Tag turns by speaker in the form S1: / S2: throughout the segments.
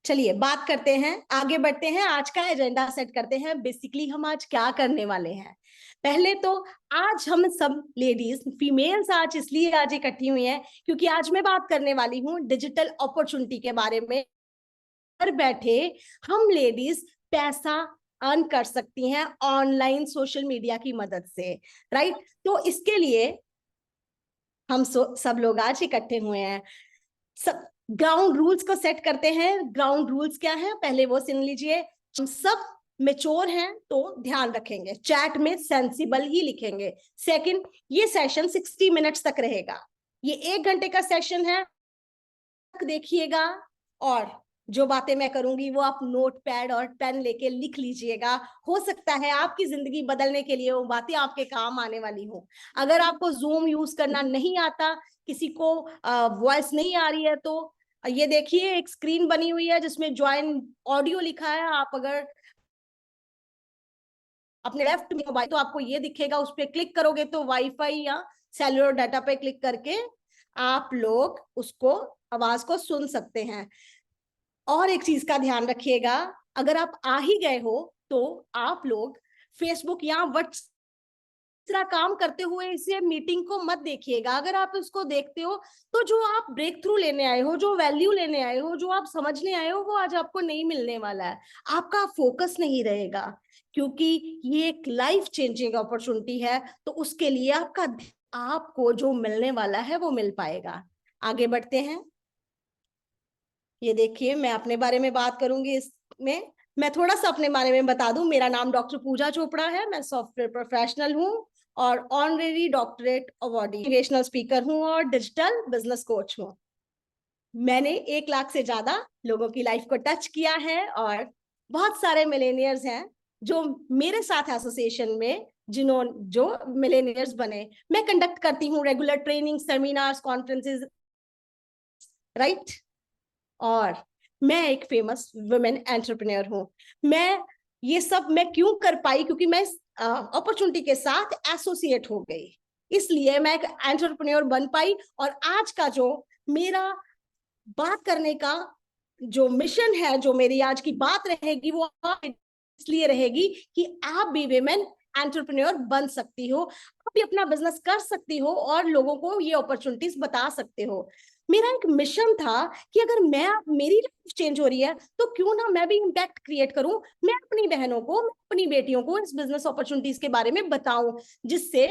S1: चलिए बात करते हैं, आगे बढ़ते हैं, आज का एजेंडा सेट करते हैं। बेसिकली हम आज क्या करने वाले हैं। पहले तो आज हम सब लेडीज फीमेल्स आज इसलिए आज इकट्ठी हुई हैं क्योंकि आज मैं बात करने वाली हूँ डिजिटल अपॉर्चुनिटी के बारे में। घर बैठे हम लेडीज पैसा अर्न कर सकती हैं ऑनलाइन सोशल मीडिया की मदद से, राइट। तो इसके लिए हम सब लोग आज इकट्ठे हुए हैं। सब ग्राउंड रूल्स को सेट करते हैं। ग्राउंड रूल्स क्या है पहले वो सुन लीजिए। हम सब मेच्योर हैं तो ध्यान रखेंगे, चैट में सेंसिबल ही लिखेंगे। सेकंड, ये सेशन 60 मिनट्स तक रहेगा। ये 1 घंटे का सेशन है, देखिएगा। और जो बातें मैं करूंगी वो आप नोट पैड और पेन लेके लिख लीजिएगा। हो सकता है आपकी जिंदगी बदलने के लिए वो बातें आपके काम आने वाली हो। अगर आपको जूम यूज करना नहीं आता, किसी को वॉइस नहीं आ रही है, तो ये देखिए एक स्क्रीन बनी हुई है जिसमें ज्वाइन ऑडियो लिखा है। आप अगर अपने लेफ्ट में मोबाइल तो आपको ये दिखेगा, उस पर क्लिक करोगे तो वाईफाई या सेलुलर डाटा पे क्लिक करके आप लोग उसको आवाज को सुन सकते हैं। और एक चीज का ध्यान रखिएगा, अगर आप आ ही गए हो तो आप लोग फेसबुक या व्हाट्सएप काम करते हुए इसे मीटिंग को मत देखिएगा। अगर आप उसको देखते हो तो जो आप ब्रेक थ्रू लेने आए हो, जो वैल्यू लेने आए हो, जो आप समझने आए हो, वो आज आपको नहीं मिलने वाला है। आपका फोकस नहीं रहेगा क्योंकि ये एक लाइफ चेंजिंग अपॉर्चुनिटी है। तो उसके लिए आपको जो मिलने वाला है वो मिल पाएगा। आगे बढ़ते हैं। ये देखिए मैं अपने बारे में बात करूंगी इसमें। मैं थोड़ा सा अपने बारे में बता दूं। मेरा नाम डॉक्टर पूजा चोपड़ा है। मैं सॉफ्टवेयर प्रोफेशनल हूं और honorary doctorate awardee, motivational speaker हूं और डिजिटल बिजनेस कोच हूं। मैंने 1 लाख से ज्यादा लोगों की लाइफ को टच किया है और बहुत सारे मिलेनियर्स हैं जो मेरे साथ एसोसिएशन में जो मिलेनियर्स बने। मैं कंडक्ट करती हूँ regular training, seminars, conferences, right. और मैं एक फेमस वुमेन एंटरप्रेन्योर हूं। ये सब मैं क्यों कर पाई, क्योंकि मैं अपॉर्चुनिटी के साथ एसोसिएट हो गई, इसलिए मैं एक एंटरप्रेन्योर बन पाई। और आज का जो मेरा बात करने का जो मिशन है, जो मेरी आज की बात रहेगी, वो इसलिए रहेगी कि आप भी विमेन एंटरप्रेन्योर बन सकती हो, आप भी अपना बिजनेस कर सकती हो और लोगों को ये अपॉर्चुनिटीज बता सकते हो। मेरा एक मिशन था कि अगर मेरी लाइफ चेंज हो रही है तो क्यों ना मैं भी इम्पैक्ट क्रिएट करूं। मैं अपनी बहनों को, मैं अपनी बेटियों को इस बिजनेस अपॉर्चुनिटीज के बारे में बताऊं, जिससे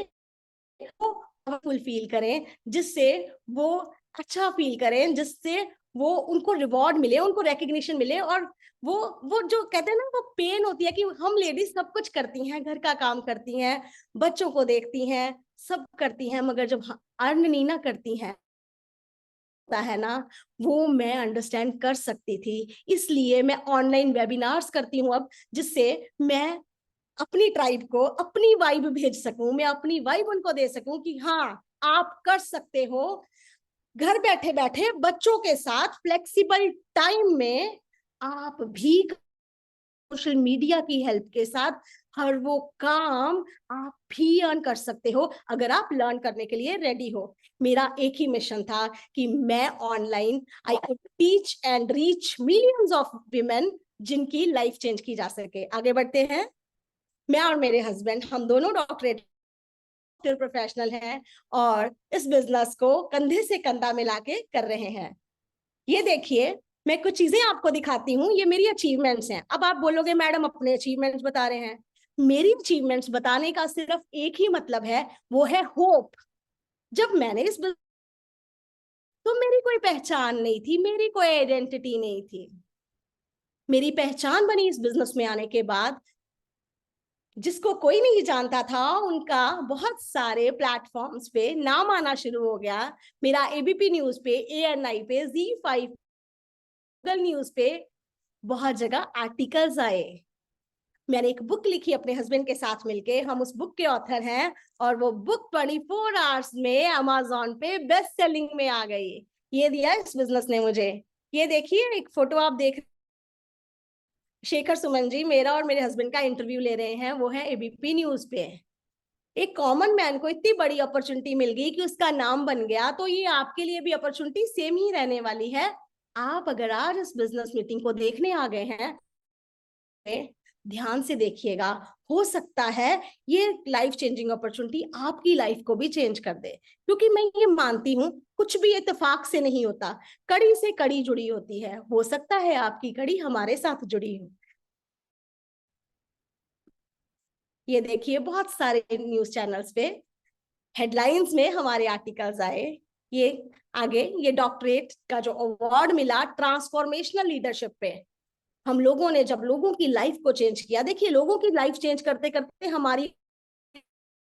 S1: वो पावरफुल फील करें, जिससे वो अच्छा फील करें, जिससे वो उनको रिवॉर्ड मिले, उनको रिकग्निशन मिले। और वो जो कहते हैं ना, वो पेन होती है कि हम लेडीज सब कुछ करती हैं, घर का काम करती हैं, बच्चों को देखती हैं, सब करती हैं, मगर जब अर्न नहीं ना करती हैं है ना, वो मैं अंडरस्टैंड कर सकती थी। इसलिए मैं ऑनलाइन वेबिनार्स करती हूँ अब, जिससे मैं अपनी ट्राइब को अपनी वाइब भेज सकूं, मैं अपनी वाइब उनको दे सकूं कि हाँ आप कर सकते हो। घर बैठे बैठे बच्चों के साथ फ्लेक्सिबल टाइम में आप भी सोशल मीडिया की हेल्प के साथ हर वो काम आप भी अर्न कर सकते हो, अगर आप लर्न करने के लिए रेडी हो। मेरा एक ही मिशन था कि मैं online I could teach and reach millions of women जिनकी लाइफ चेंज की जा सके। आगे बढ़ते हैं। मैं और मेरे हस्बैंड, हम दोनों डॉक्टरेट प्रोफेशनल हैं और इस बिजनेस को कंधे से कंधा मिला के कर रहे हैं। ये देखिए मैं कुछ चीजें आपको दिखाती हूँ, ये मेरी अचीवमेंट्स हैं। अब आप बोलोगे मैडम अपने अचीवमेंट्स बता रहे हैं। मेरी अचीवमेंट्स बताने का सिर्फ एक ही मतलब है, वो है होप। जब मैंने तो मेरी कोई पहचान नहीं थी, मेरी कोई आइडेंटिटी नहीं थी। मेरी पहचान बनी इस बिजनेस में आने के बाद। जिसको कोई नहीं जानता था उनका बहुत सारे प्लेटफॉर्म्स पे नाम आना शुरू हो गया। मेरा एबीपी न्यूज पे, ANI पे, ZEE5, गूगल न्यूज पे बहुत जगह आर्टिकल्स आए। मैंने एक बुक लिखी अपने हस्बैंड के साथ मिलके, हम उस बुक के ऑथर हैं और वो बुक 24 आवर्स में अमेज़न पे बेस्ट सेलिंग में आ गई। ये दिया इस बिजनेस ने मुझे। ये देखिए एक फोटो आप देख, शेखर सुमन जी मेरा और मेरे हस्बैंड का इंटरव्यू ले रहे हैं, वो है एबीपी न्यूज पे। एक कॉमन मैन को इतनी बड़ी अपॉर्चुनिटी मिल गई कि उसका नाम बन गया, तो ये आपके लिए भी अपॉर्चुनिटी सेम ही रहने वाली है। आप अगर आज इस बिजनेस मीटिंग को देखने आ गए हैं, ध्यान से देखिएगा, हो सकता है ये लाइफ चेंजिंग अपॉर्चुनिटी आपकी लाइफ को भी चेंज कर दे। क्योंकि मैं ये मानती हूँ कुछ भी इत्तेफाक से नहीं होता, कड़ी से कड़ी जुड़ी होती है। हो सकता है आपकी कड़ी हमारे साथ जुड़ी हो। ये देखिए बहुत सारे न्यूज चैनल्स पे हेडलाइंस में हमारे आर्टिकल्स आए। ये आगे ये डॉक्टरेट का जो अवार्ड मिला ट्रांसफॉर्मेशनल लीडरशिप पे, हम लोगों ने जब लोगों की लाइफ को चेंज किया। देखिए लोगों की लाइफ चेंज करते करते हमारी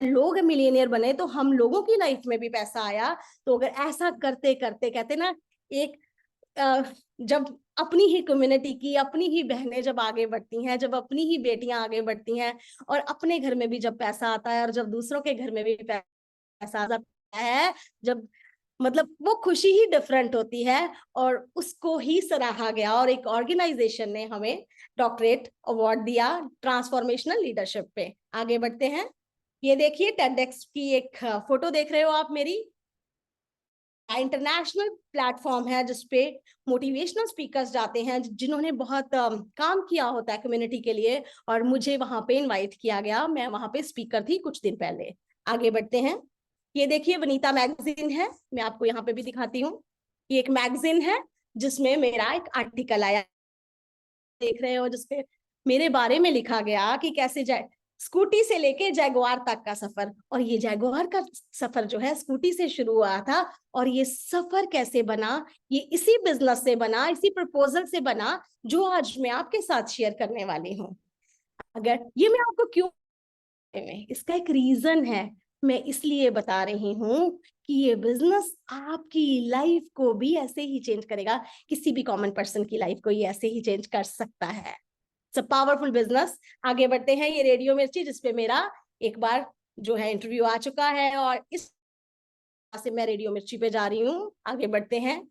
S1: लोग मिलियनियर बने, तो हम लोगों की लाइफ में भी पैसा आया। तो अगर ऐसा करते करते, कहते ना, एक जब अपनी ही कम्युनिटी की अपनी ही बहनें जब आगे बढ़ती हैं, जब अपनी ही बेटियां आगे बढ़ती हैं, और अपने घर में भी जब पैसा आता है, और जब दूसरों के घर में भी पैसा आता है, जब मतलब वो खुशी ही डिफरेंट होती है। और उसको ही सराहा गया, और एक ऑर्गेनाइजेशन ने हमें डॉक्टरेट अवार्ड दिया ट्रांसफॉर्मेशनल लीडरशिप पे। आगे बढ़ते हैं। ये देखिए टेडएक्स की एक फोटो देख रहे हो आप मेरी। इंटरनेशनल प्लेटफॉर्म है जिसपे मोटिवेशनल स्पीकर्स जाते हैं जिन्होंने बहुत काम किया होता है कम्युनिटी के लिए, और मुझे वहां पे इनवाइट किया गया। मैं वहां पे स्पीकर थी कुछ दिन पहले। आगे बढ़ते हैं। ये देखिए वनीता मैगजीन है, मैं आपको यहाँ पे भी दिखाती हूँ। ये एक मैगजीन है जिसमें मेरा एक आर्टिकल आया, देख रहे हो, जिसपे मेरे बारे में लिखा गया कि कैसे जाए स्कूटी से लेके जैगुआर तक का सफर। और ये जैगुआर का सफर जो है स्कूटी से शुरू हुआ था, और ये सफर कैसे बना, ये इसी बिजनेस से बना, इसी प्रपोजल से बना जो आज मैं आपके साथ शेयर करने वाली हूँ। अगर ये मैं आपको क्यों, इसका एक रीजन है। मैं इसलिए बता रही हूँ कि ये बिजनेस आपकी लाइफ को भी ऐसे ही चेंज करेगा, किसी भी कॉमन पर्सन की लाइफ को ये ऐसे ही चेंज कर सकता है। It's a powerful business. आगे बढ़ते हैं। ये रेडियो मिर्ची जिसपे मेरा एक बार जो है इंटरव्यू आ चुका है, और इस से मैं रेडियो मिर्ची पे जा रही हूँ। आगे बढ़ते हैं।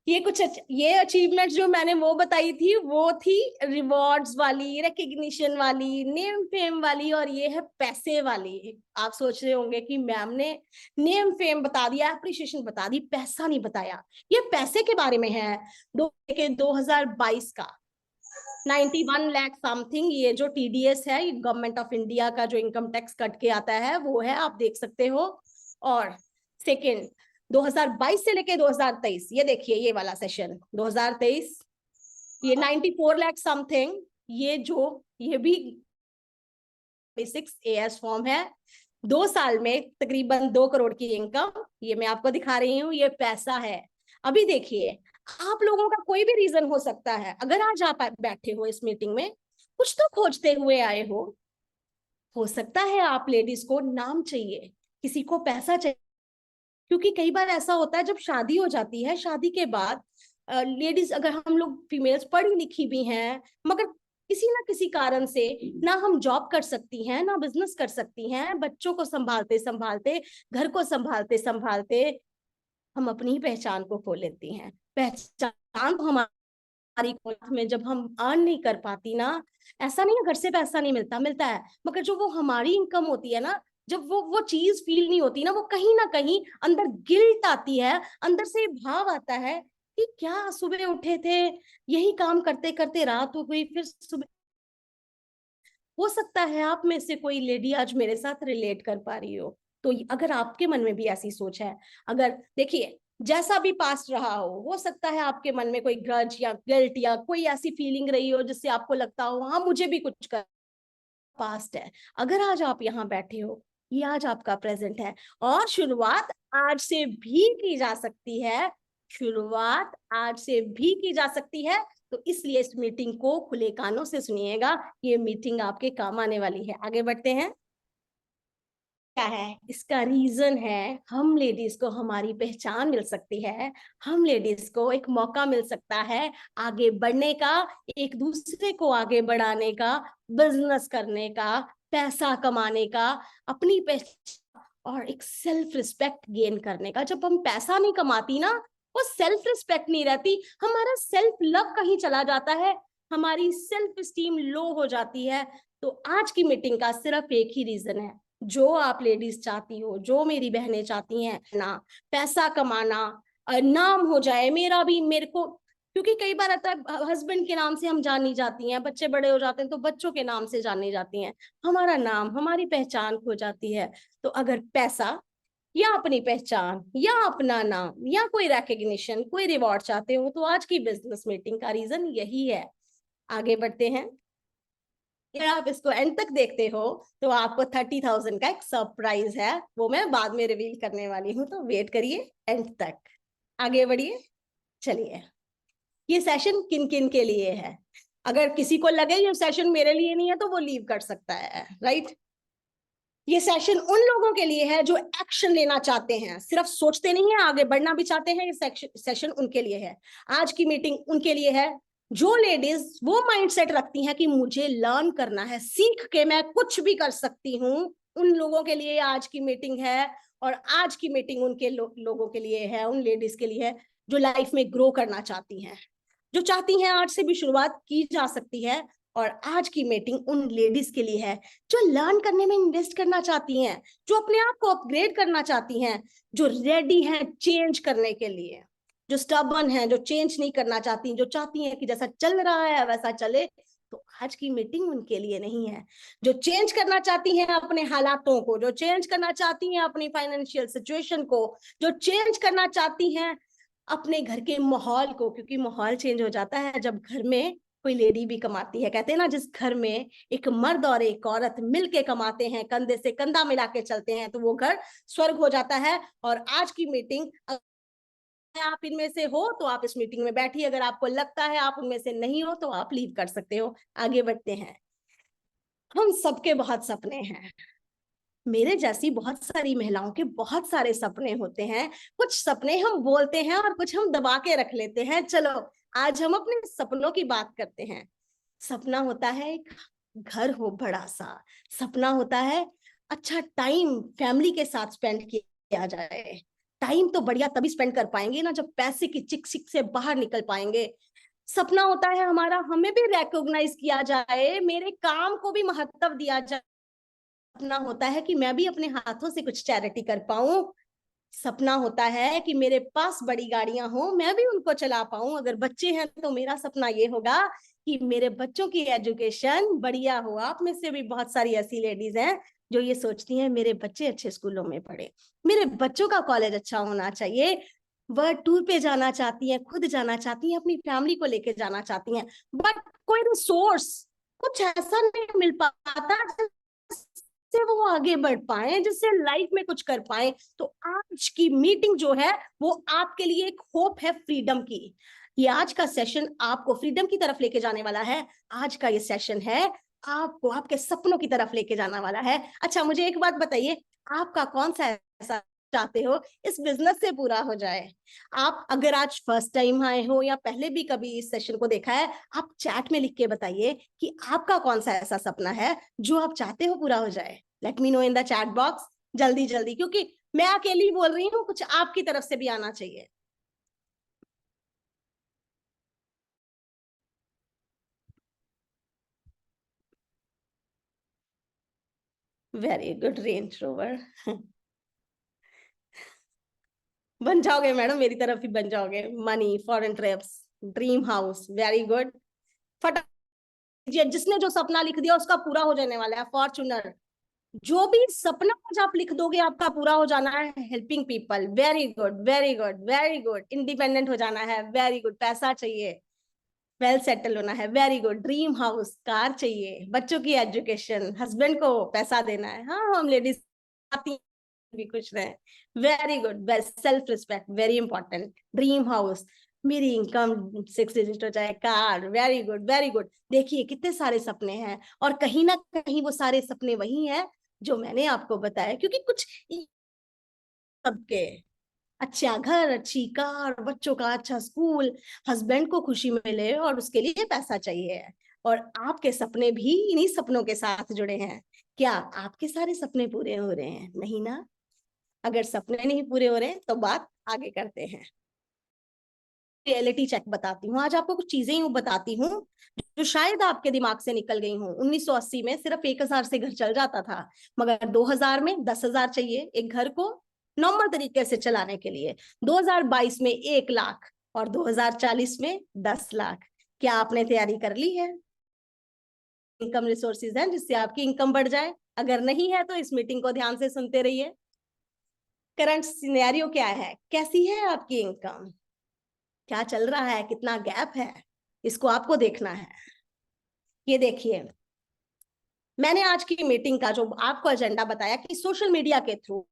S1: ये कुछ ये अचीवमेंट जो मैंने वो बताई थी, वो थी रिवॉर्ड्स वाली, रिकग्निशन वाली, नेम फेम वाली, और ये है पैसे वाली। आप सोच रहे होंगे कि मैम ने नेम फेम बता दिया, अप्रिशिएशन बता दी, पैसा नहीं बताया। ये पैसे के बारे में है। 2022 का 91 लाख समथिंग, ये जो टीडीएस है, ये गवर्नमेंट ऑफ इंडिया का जो इनकम टैक्स कट के आता है वो है, आप देख सकते हो। और सेकेंड 2022 से लेके 2023, ये देखिए ये वाला सेशन 2023, ये 94 लाख समथिंग, ये जो ये भी 6 एएस फॉर्म है। 2 साल में तकरीबन 2 करोड़ की इनकम, ये मैं आपको दिखा रही हूँ, ये पैसा है। अभी देखिए आप लोगों का कोई भी रीजन हो सकता है, अगर आज आप बैठे हो इस मीटिंग में, कुछ तो खोजते हुए आए हो सकता है आप लेडीज को नाम चाहिए, किसी को पैसा चाहिए। क्योंकि कई बार ऐसा होता है जब शादी हो जाती है, शादी के बाद लेडीज, अगर हम लोग फीमेल्स पढ़ी लिखी भी हैं, मगर किसी ना किसी कारण से ना हम जॉब कर सकती हैं, ना बिजनेस कर सकती हैं, बच्चों को संभालते संभालते, घर को संभालते संभालते हम अपनी पहचान को खो लेती हैं। पहचान तो हमारी में जब हम अर्न नहीं कर पाती ना, ऐसा नहीं है घर से पैसा नहीं मिलता, मिलता है, मगर जो वो हमारी इनकम होती है ना, जब वो चीज फील नहीं होती ना, वो कहीं ना कहीं अंदर गिल्ट आती है, अंदर से भाव आता है कि क्या सुबह उठे थे, यही काम करते करते रात हो गई, फिर सुबह। हो सकता है आप में से कोई लेडी आज मेरे साथ रिलेट कर पा रही हो। तो अगर आपके मन में भी ऐसी सोच है, अगर देखिए जैसा भी पास्ट रहा हो सकता है आपके मन में कोई ग्रज या गिल्ट या कोई ऐसी फीलिंग रही हो जिससे आपको लगता हो हाँ मुझे भी कुछ कर, पास्ट है। अगर आज आप यहाँ बैठे हो, ये आज आपका प्रेजेंट है, और शुरुआत आज से भी की जा सकती है, शुरुआत आज से भी की जा सकती है। तो इसलिए इस मीटिंग को खुले कानों से सुनिएगा, ये मीटिंग आपके काम आने वाली है। आगे बढ़ते हैं। क्या है इसका रीजन है, हम लेडीज को हमारी पहचान मिल सकती है, हम लेडीज को एक मौका मिल सकता है आगे बढ़ने का, एक दूसरे को आगे बढ़ाने का, बिजनेस करने का, पैसा कमाने का, अपनी पहचान और एक सेल्फ रिस्पेक्ट गेन करने का। जब हम पैसा नहीं कमाती ना, वो सेल्फ रिस्पेक्ट नहीं रहती, हमारा सेल्फ लव कहीं चला जाता है, हमारी सेल्फ स्टीम लो हो जाती है। तो आज की मीटिंग का सिर्फ एक ही रीजन है, जो आप लेडीज चाहती हो, जो मेरी बहनें चाहती हैं ना, पैसा कमाना, नाम हो जाए मेरा भी, मेरे को क्योंकि कई बार आता है हस्बैंड के नाम से हम जानी जाती हैं, बच्चे बड़े हो जाते हैं तो बच्चों के नाम से जानी जाती हैं, हमारा नाम, हमारी पहचान खो जाती है। तो अगर पैसा या अपनी पहचान या अपना नाम या कोई रिकग्निशन, कोई रिवॉर्ड चाहते हो, तो आज की बिजनेस मीटिंग का रीजन यही है। आगे बढ़ते हैं। अगर आप इसको एंड तक देखते हो तो आपको 30,000 का एक सरप्राइज है, वो मैं बाद में रिवील करने वाली हूँ, तो वेट करिए एंड तक। आगे बढ़िए। चलिए, ये सेशन किन किन के लिए है? अगर किसी को लगे ये सेशन मेरे लिए नहीं है तो वो लीव कर सकता है, राइट? ये सेशन उन लोगों के लिए है जो एक्शन लेना चाहते हैं, सिर्फ सोचते नहीं है, आगे बढ़ना भी चाहते हैं। ये सेशन उनके लिए है। आज की मीटिंग उनके लिए है जो लेडीज वो माइंडसेट रखती हैं कि मुझे लर्न करना है, सीख के मैं कुछ भी कर सकती हूँ। उन लोगों के लिए आज की मीटिंग है। और आज की मीटिंग उनके लोगों के लिए है, उन लेडीज के लिए है जो लाइफ में ग्रो करना चाहती हैं, जो चाहती हैं आज से भी शुरुआत की जा सकती है। और आज की मीटिंग उन लेडीज के लिए है जो लर्न करने में इन्वेस्ट करना चाहती हैं, जो अपने आप को अपग्रेड करना चाहती हैं, जो रेडी हैं चेंज करने के लिए, जो स्टबर्न हैं, जो चेंज नहीं करना चाहती, जो चाहती हैं कि जैसा चल रहा है वैसा चले। तो आज की मीटिंग उनके लिए नहीं है। जो चेंज करना चाहती हैं अपने हालातों को, जो चेंज करना चाहती हैं अपनी फाइनेंशियल सिचुएशन को, जो चेंज करना चाहती हैं अपने घर के माहौल को, क्योंकि माहौल चेंज हो जाता है जब घर में कोई लेडी भी कमाती है। कहते हैं ना, जिस घर में एक मर्द और एक औरत मिलके कमाते हैं, कंधे से कंधा मिला के चलते हैं, तो वो घर स्वर्ग हो जाता है। और आज की मीटिंग, आप इनमें से हो तो आप इस मीटिंग में बैठिए, अगर आपको लगता है आप उनमें से नहीं हो तो आप लीव कर सकते हो। आगे बढ़ते हैं। हम सबके बहुत सपने हैं, मेरे जैसी बहुत सारी महिलाओं के बहुत सारे सपने होते हैं। कुछ सपने हम बोलते हैं और कुछ हम दबा के रख लेते हैं। चलो, आज हम अपने सपनों की बात करते हैं। सपना होता है एक घर हो बड़ा सा, सपना होता है अच्छा टाइम फैमिली के साथ स्पेंड किया जाए। टाइम तो बढ़िया तभी स्पेंड कर पाएंगे ना जब पैसे की चिक चिक से बाहर निकल पाएंगे। सपना होता है हमारा हमें भी रिकॉग्नाइज किया जाए, मेरे काम को भी महत्व दिया जाए। सपना होता है कि मैं भी अपने हाथों से कुछ चैरिटी कर पाऊं। सपना होता है कि मेरे पास बड़ी गाड़ियां हो, मैं भी उनको चला पाऊं। अगर बच्चे हैं तो मेरा सपना ये होगा कि मेरे बच्चों की एजुकेशन बढ़िया हो। आप में से भी बहुत सारी ऐसी लेडीज हैं जो ये सोचती हैं मेरे बच्चे अच्छे स्कूलों में पढ़े, मेरे बच्चों का कॉलेज अच्छा होना चाहिए। वह टूर पे जाना चाहती हैं, खुद जाना चाहती हैं, अपनी फैमिली को लेके जाना चाहती हैं, बट कोई रिसोर्स कुछ ऐसा नहीं मिल पाता जिससे वो आगे बढ़ पाए, जिससे लाइफ में कुछ कर पाए। तो आज की मीटिंग जो है वो आपके लिए एक होप है फ्रीडम की। ये आज का सेशन आपको फ्रीडम की तरफ लेके जाने वाला है। आज का ये सेशन है आपको आपके सपनों की तरफ लेके जाने वाला है। अच्छा, मुझे एक बात बताइए, आपका कौन सा ऐसा चाहते हो इस बिजनेस से पूरा हो जाए? आप अगर आज फर्स्ट टाइम आए हो या पहले भी कभी इस सेशन को देखा है, आप चैट में लिख के बताइए कि आपका कौन सा ऐसा सपना है जो आप चाहते हो पूरा हो जाए। Let me know in the chat box, जल्दी जल्दी, क्योंकि मैं अकेली बोल रही हूँ, कुछ आपकी तरफ से भी आना चाहिए। Very good, range rover. बन जाओगे मैडम, मेरी तरफ ही बन जाओगे। Money, foreign trips, dream house, very good. फटा, जिसने जो सपना लिख दिया उसका पूरा हो जाने वाला है। फॉर्चूनर, जो भी सपना आज आप लिख दोगे आपका पूरा हो जाना है। Helping people, very good very good very good. Independent हो जाना है, वेरी गुड। पैसा चाहिए, वेल सेटल होना है, very good. Dream house, car चाहिए, बच्चों की एजुकेशन, हस्बैंड को पैसा देना है। हाँ, हम लेडीज आती भी खुश रहे, very good. Best self respect, very important. Dream house, मेरी इनकम 6 डिजिट हो जाए, car, very good very good. देखिए कितने सारे सपने हैं, और कहीं ना कहीं वो सारे सपने वही हैं जो मैंने आपको बताया, क्योंकि कुछ सबके अच्छा घर, अच्छी कार, बच्चों का अच्छा स्कूल, हस्बैंड को खुशी मिले और उसके लिए पैसा चाहिए। और आपके सपने भी इन्हीं सपनों के साथ जुड़े हैं। क्या आपके सारे सपने पूरे हो रहे हैं? नहीं ना। अगर सपने नहीं पूरे हो रहे तो बात आगे करते हैं। रियलिटी चेक बताती हूँ आज आपको, कुछ चीजें यूं बताती हूँ जो शायद आपके दिमाग से निकल गई हूँ। 1980 में सिर्फ 1,000 से घर चल जाता था, मगर 2000 में 10,000 चाहिए एक घर को नॉर्मल तरीके से चलाने के लिए। 2022 में 1 लाख, और 2040 में 10 लाख। क्या आपने तैयारी कर ली है? इनकम रिसोर्सेज हैं जिससे आपकी इनकम बढ़ जाए? अगर नहीं है तो इस मीटिंग को ध्यान से सुनते रहिए। करंट सिनेरियो क्या है, कैसी है आपकी इनकम, क्या चल रहा है, कितना गैप है, इसको आपको देखना है। ये देखिए, मैंने आज की मीटिंग का जो आपको एजेंडा बताया कि सोशल मीडिया के थ्रू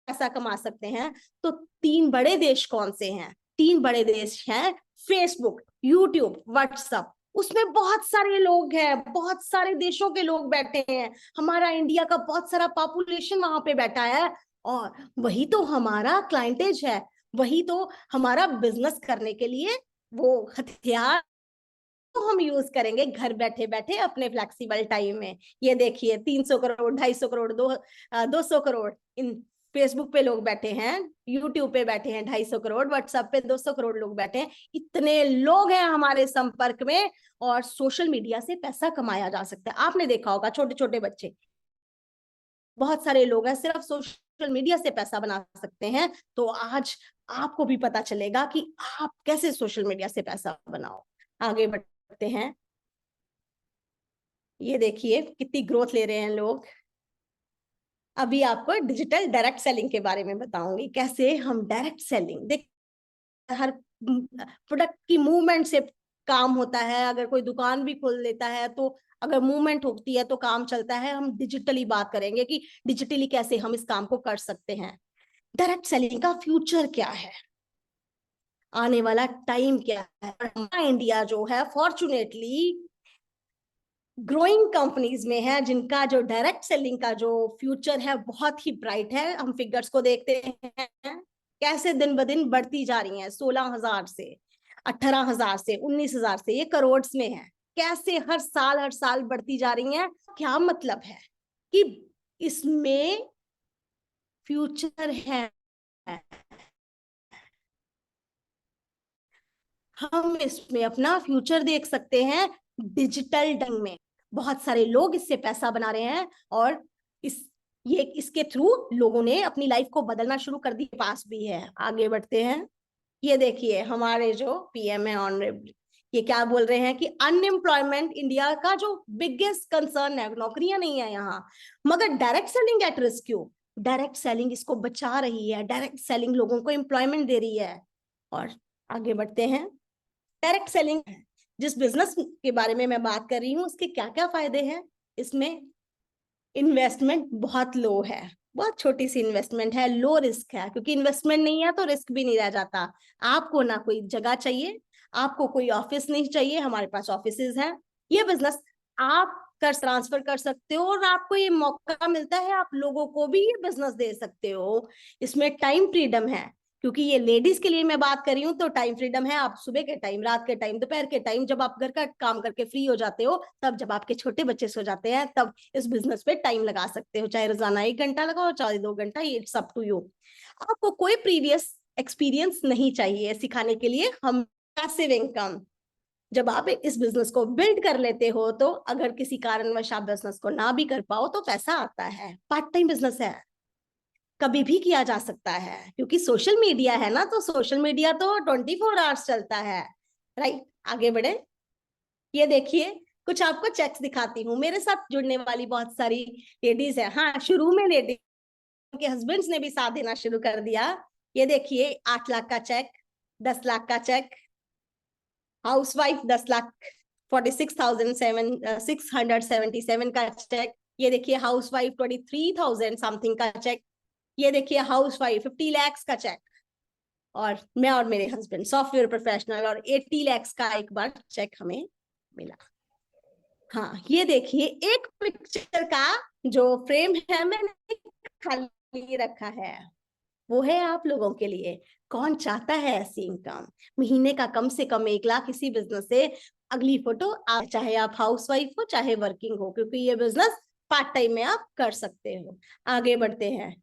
S1: पैसा कमा सकते हैं, तो 3 बड़े देश कौन से हैं? 3 बड़े देश हैं फेसबुक, यूट्यूब, व्हाट्सएप। उसमें बहुत सारे लोग हैं, बहुत सारे देशों के लोग बैठे हैं, हमारा इंडिया का बहुत सारा पॉपुलेशन वहां पे बैठा है, और वही तो हमारा क्लाइंटेज है, वही तो हमारा बिजनेस करने के लिए वो हथियार तो हम यूज करेंगे घर बैठे बैठे अपने फ्लेक्सिबल टाइम में। ये देखिए, 300 करोड़, 250 करोड़, 200 करोड़ इन फेसबुक पे लोग बैठे हैं, यूट्यूब पे बैठे हैं 250 करोड़, व्हाट्सएप पे 200 करोड़ लोग बैठे हैं। इतने लोग हैं हमारे संपर्क में, और सोशल मीडिया से पैसा कमाया जा सकता है। आपने देखा होगा छोटे छोटे बच्चे, बहुत सारे लोग हैं सिर्फ सोशल मीडिया से पैसा बना सकते हैं। तो आज आपको भी पता चलेगा कि आप कैसे सोशल मीडिया से पैसा बनाओ। आगे बढ़ते हैं। ये देखिए कितनी ग्रोथ ले रहे हैं लोग। अभी आपको डिजिटल डायरेक्ट सेलिंग के बारे में बताऊंगी, कैसे हम डायरेक्ट सेलिंग देख, हर प्रोडक्ट की मूवमेंट से काम होता है। अगर कोई दुकान भी खोल लेता है तो अगर मूवमेंट होती है तो काम चलता है। हम डिजिटली बात करेंगे कि डिजिटली कैसे हम इस काम को कर सकते हैं। डायरेक्ट सेलिंग का फ्यूचर क्या है, आने वाला टाइम क्या है। इंडिया जो है फॉर्चुनेटली ग्रोइंग कंपनीज में है, जिनका जो डायरेक्ट सेलिंग का जो फ्यूचर है बहुत ही ब्राइट है। हम फिगर्स को देखते हैं कैसे दिन ब दिन बढ़ती जा रही हैं, 16,000 से 18,000 से 19,000 से ये करोड़ में है। कैसे हर साल बढ़ती जा रही हैं। क्या मतलब है कि इसमें फ्यूचर है, हम इसमें अपना फ्यूचर देख सकते हैं डिजिटल ढंग में। बहुत सारे लोग इससे पैसा बना रहे हैं, और इसके थ्रू लोगों ने अपनी लाइफ को बदलना शुरू कर दी। पास भी है। आगे बढ़ते हैं। ये देखिए हमारे जो पीएम है ऑनरेबल, ये क्या बोल रहे हैं कि अनएम्प्लॉयमेंट इंडिया का जो बिगेस्ट कंसर्न है, नौकरियां नहीं है यहाँ, मगर डायरेक्ट सेलिंग एट रिस्क क्यों? डायरेक्ट सेलिंग इसको बचा रही है, डायरेक्ट सेलिंग लोगों को एम्प्लॉयमेंट दे रही है। और आगे बढ़ते हैं। डायरेक्ट सेलिंग जिस बिजनेस के बारे में मैं बात कर रही हूँ, उसके क्या क्या फायदे हैं? इसमें इन्वेस्टमेंट बहुत लो है, बहुत छोटी सी इन्वेस्टमेंट है, लो रिस्क है, क्योंकि इन्वेस्टमेंट नहीं है तो रिस्क भी नहीं रह जाता। आपको ना कोई जगह चाहिए, आपको कोई ऑफिस नहीं चाहिए, हमारे पास ऑफिसेज हैं। ये बिजनेस आप कर ट्रांसफर कर सकते हो, और आपको ये मौका मिलता है आप लोगों को भी ये बिजनेस दे सकते हो। इसमें टाइम फ्रीडम है, क्योंकि ये लेडीज के लिए मैं बात कर रही हूँ, तो टाइम फ्रीडम है। आप सुबह के टाइम, रात के टाइम, दोपहर के टाइम, जब आप घर का काम करके फ्री हो जाते हो, तब जब आपके छोटे बच्चे सो जाते हैं, तब इस बिजनेस पे टाइम लगा सकते हो। चाहे रोजाना 1 घंटा लगाओ, चाहे 2 घंटा, ये इट्स अप टू यू। आपको कोई प्रीवियस एक्सपीरियंस नहीं चाहिए सिखाने के लिए। हम पैसिव इनकम, जब आप इस बिजनेस को बिल्ड कर लेते हो, तो अगर किसी कारणवश आप बिजनेस को ना भी कर पाओ तो पैसा आता है। पार्ट टाइम बिजनेस है, कभी भी किया जा सकता है, क्योंकि सोशल मीडिया है ना, तो सोशल मीडिया तो 24 आवर्स चलता है, राइट। आगे बढ़े। ये देखिए कुछ आपको चेक्स दिखाती हूँ। मेरे साथ जुड़ने वाली बहुत सारी लेडीज है। हाँ, शुरू में लेडीज के हस्बैंड्स ने भी साथ देना शुरू कर दिया। ये देखिए 8 लाख का चेक, 10 लाख का चेक, हाउसवाइफ 10 लाख 46,677 का चेक। ये देखिए हाउसवाइफ 23,000 समथिंग का चेक। ये देखिए हाउसवाइफ 50 लाख का चेक, और मैं और मेरे हस्बैंड सॉफ्टवेयर प्रोफेशनल, और 80 लाख का एक बार चेक हमें मिला। हाँ, ये देखिए एक पिक्चर का जो फ्रेम है मैंने खाली रखा है, वो है आप लोगों के लिए। कौन चाहता है ऐसी इनकम? महीने का कम से कम 1 लाख इसी बिजनेस से। अगली फोटो आप, चाहे आप हाउसवाइफ हो चाहे वर्किंग हो, क्योंकि ये बिजनेस पार्ट टाइम में आप कर सकते हो। आगे बढ़ते हैं।